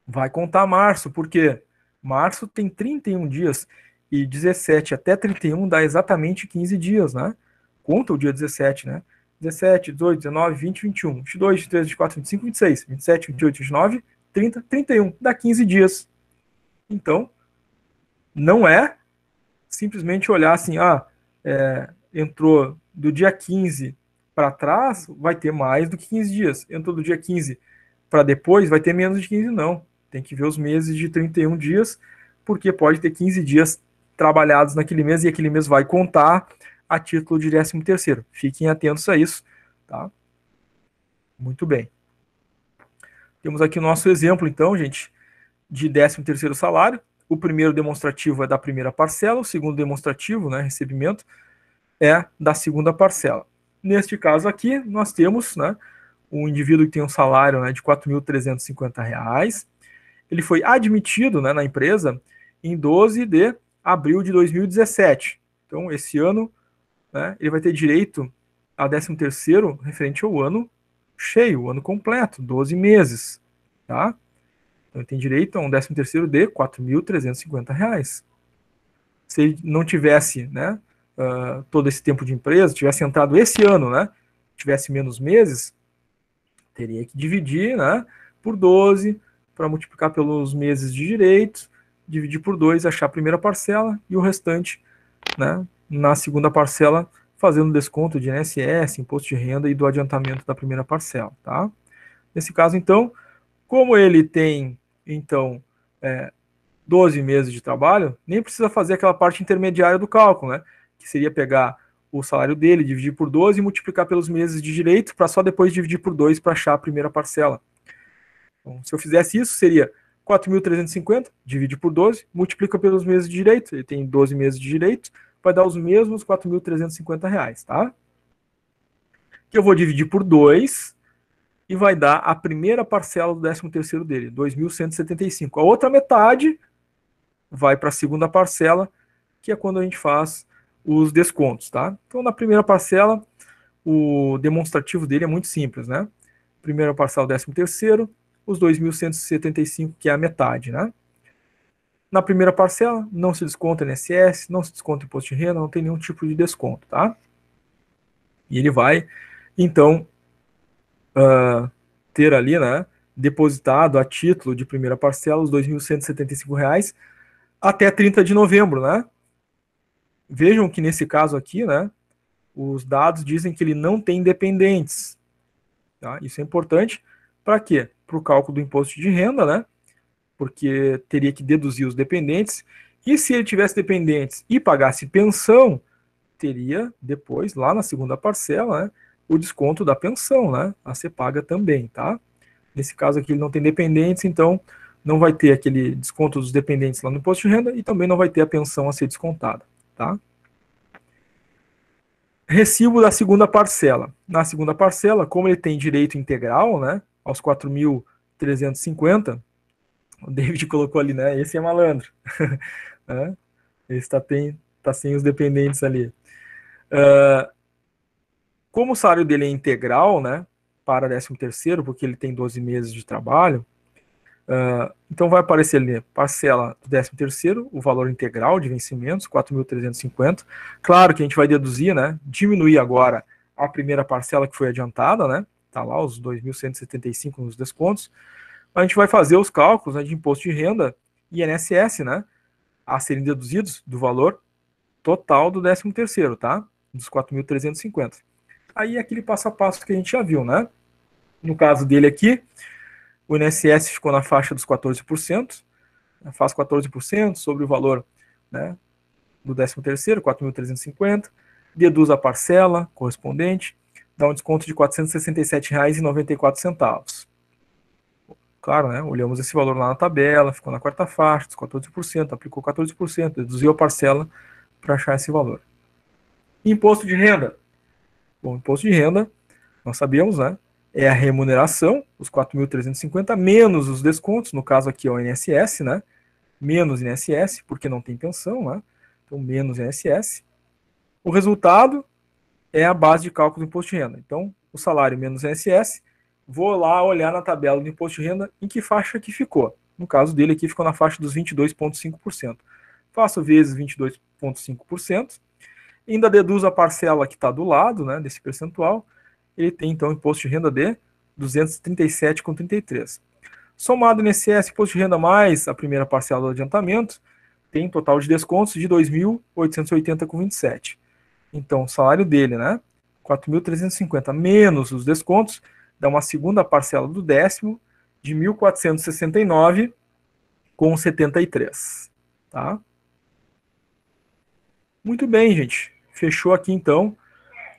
Vai contar março, porque março tem 31 dias e 17 até 31 dá exatamente 15 dias, né? Conta o dia 17, né? 17, 18, 19, 20, 21, 22, 23, 24, 25, 26, 27, 28, 29, 30, 31. Dá 15 dias. Então, não é simplesmente olhar assim, entrou do dia 15 para trás, vai ter mais do que 15 dias. Entrou do dia 15 para depois, vai ter menos de 15, não. Tem que ver os meses de 31 dias, porque pode ter 15 dias trabalhados naquele mês e aquele mês vai contar a título de 13º. Fiquem atentos a isso, tá? Muito bem. Temos aqui o nosso exemplo, então, gente, de 13º salário. O primeiro demonstrativo é da primeira parcela, o segundo demonstrativo, né, recebimento, é da segunda parcela. Neste caso aqui, nós temos, né, um indivíduo que tem um salário, né, de R$ 4.350. Ele foi admitido, né, na empresa em 12 de abril de 2017. Então, esse ano, né, ele vai ter direito a 13º referente ao ano cheio, o ano completo, 12 meses. Tá? Então, ele tem direito a um 13º de R$ 4.350. Se ele não tivesse, né, todo esse tempo de empresa, tivesse entrado esse ano, né, tivesse menos meses, teria que dividir, né, por 12 para multiplicar pelos meses de direito, dividir por 2, achar a primeira parcela e o restante, né, na segunda parcela, fazendo desconto de INSS, imposto de renda e do adiantamento da primeira parcela, tá? Nesse caso, então, como ele tem, então, 12 meses de trabalho, nem precisa fazer aquela parte intermediária do cálculo, né? Que seria pegar o salário dele, dividir por 12 e multiplicar pelos meses de direito, para só depois dividir por 2 para achar a primeira parcela. Então, se eu fizesse isso, seria 4.350, divide por 12, multiplica pelos meses de direito, ele tem 12 meses de direito, vai dar os mesmos R$ 4.350, tá? Que eu vou dividir por 2 e vai dar a primeira parcela do 13º dele, 2.175. A outra metade vai para a segunda parcela, que é quando a gente faz os descontos, tá? Então, na primeira parcela, o demonstrativo dele é muito simples, né? Primeira parcela, 13º, os 2.175, que é a metade, né? Na primeira parcela, não se desconta INSS, não se desconta imposto de renda, não tem nenhum tipo de desconto, tá? E ele vai, então, ter ali, né, depositado a título de primeira parcela os R$ 2.175 até 30 de novembro, né? Vejam que nesse caso aqui, né, os dados dizem que ele não tem dependentes. Tá? Isso é importante para quê? Para o cálculo do imposto de renda, né? porque teria que deduzir os dependentes, e se ele tivesse dependentes e pagasse pensão, teria depois, lá na segunda parcela, né, o desconto da pensão, né, a ser paga também, tá? Nesse caso aqui ele não tem dependentes, então não vai ter aquele desconto dos dependentes lá no imposto de renda e também não vai ter a pensão a ser descontada, tá? Recibo da segunda parcela. Na segunda parcela, como ele tem direito integral, né, aos 4.350, o David colocou ali, né, esse é malandro, né? Esse tá sem os dependentes ali. Como o salário dele é integral, né, para 13º, porque ele tem 12 meses de trabalho, então vai aparecer ali parcela do 13º, o valor integral de vencimentos, 4.350. Claro que a gente vai deduzir, né, diminuir agora a primeira parcela que foi adiantada, né, tá lá os 2.175 nos descontos. A gente vai fazer os cálculos, né, de imposto de renda e INSS, né, a serem deduzidos do valor total do 13º, tá? Dos 4.350. Aí é aquele passo a passo que a gente já viu, né? No caso dele aqui, o INSS ficou na faixa dos 14%, faz 14% sobre o valor, né, do 13º, 4.350, deduz a parcela correspondente, dá um desconto de R$ 467,94. Claro, né, olhamos esse valor lá na tabela, ficou na quarta faixa, dos 14%, aplicou 14%, deduziu a parcela para achar esse valor. Imposto de renda. Bom, imposto de renda, nós sabemos, né, é a remuneração, os 4.350, menos os descontos, no caso aqui é o INSS, né, menos INSS, porque não tem pensão, né, então menos INSS. O resultado é a base de cálculo do imposto de renda. Então, o salário menos INSS, vou lá olhar na tabela do imposto de renda em que faixa que ficou. No caso dele aqui ficou na faixa dos 22,5%. Faço vezes 22,5%, ainda deduzo a parcela que está do lado, né, desse percentual, ele tem então imposto de renda de 237,33. Somado INSS, imposto de renda mais a primeira parcela do adiantamento, tem total de descontos de 2.880,27. Então, o salário dele, né, 4.350 menos os descontos, dá uma segunda parcela do décimo de 1.469,73. Tá? Muito bem, gente. Fechou aqui então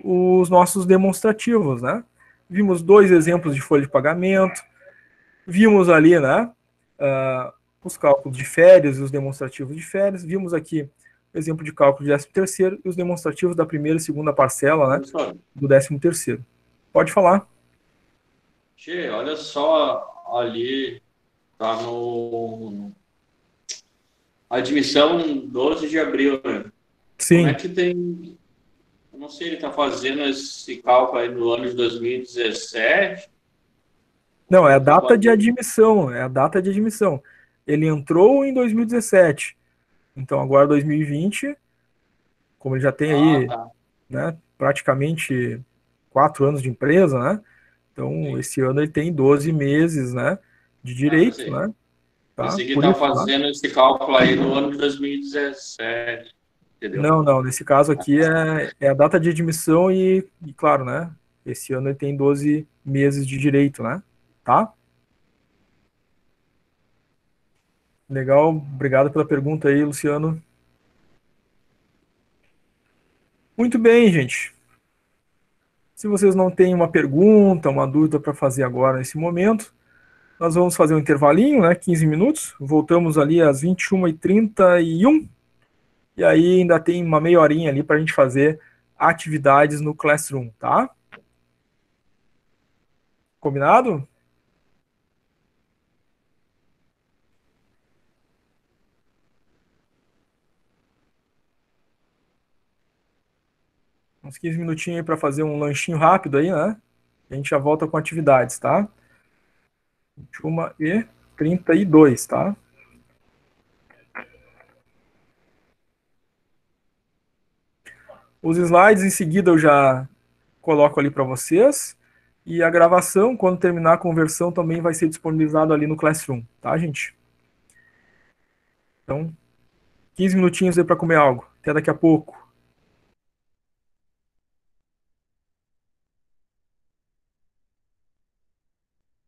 os nossos demonstrativos, né? Vimos 2 exemplos de folha de pagamento, vimos ali, né, os cálculos de férias e os demonstrativos de férias, vimos aqui o exemplo de cálculo de 13º e os demonstrativos da primeira e segunda parcela, né, do 13º. Pode falar. Che, olha só, ali tá no admissão 12 de abril, né? Como é Sim. que tem, eu não sei, ele está fazendo esse cálculo aí no ano de 2017, Não, ou é a ele está data de fazendo... admissão, é a data de admissão. Ele entrou em 2017, então agora 2020, como ele já tem Ah, aí, tá, né, praticamente 4 anos de empresa, né? Então, sim. esse ano ele tem 12 meses, né, de Ah, direito, né? Tá? pensei que Por está isso, tá? fazendo esse cálculo aí no ano de 2017, entendeu? Não, não, nesse caso aqui é a data de admissão e, claro, né, esse ano ele tem 12 meses de direito, né? Tá? Legal, obrigado pela pergunta aí, Luciano. Muito bem, gente. Se vocês não têm uma pergunta, uma dúvida para fazer agora nesse momento, nós vamos fazer um intervalinho, né? 15 minutos. Voltamos ali às 21h31. E aí ainda tem uma meia horinha ali para a gente fazer atividades no Classroom, tá? Combinado? Uns 15 minutinhos aí para fazer um lanchinho rápido aí, né? A gente já volta com atividades, tá? 21h32, tá? Os slides em seguida eu já coloco ali para vocês. E a gravação, quando terminar a conversão, também vai ser disponibilizado ali no Classroom, tá, gente? Então, 15 minutinhos aí para comer algo. Até daqui a pouco.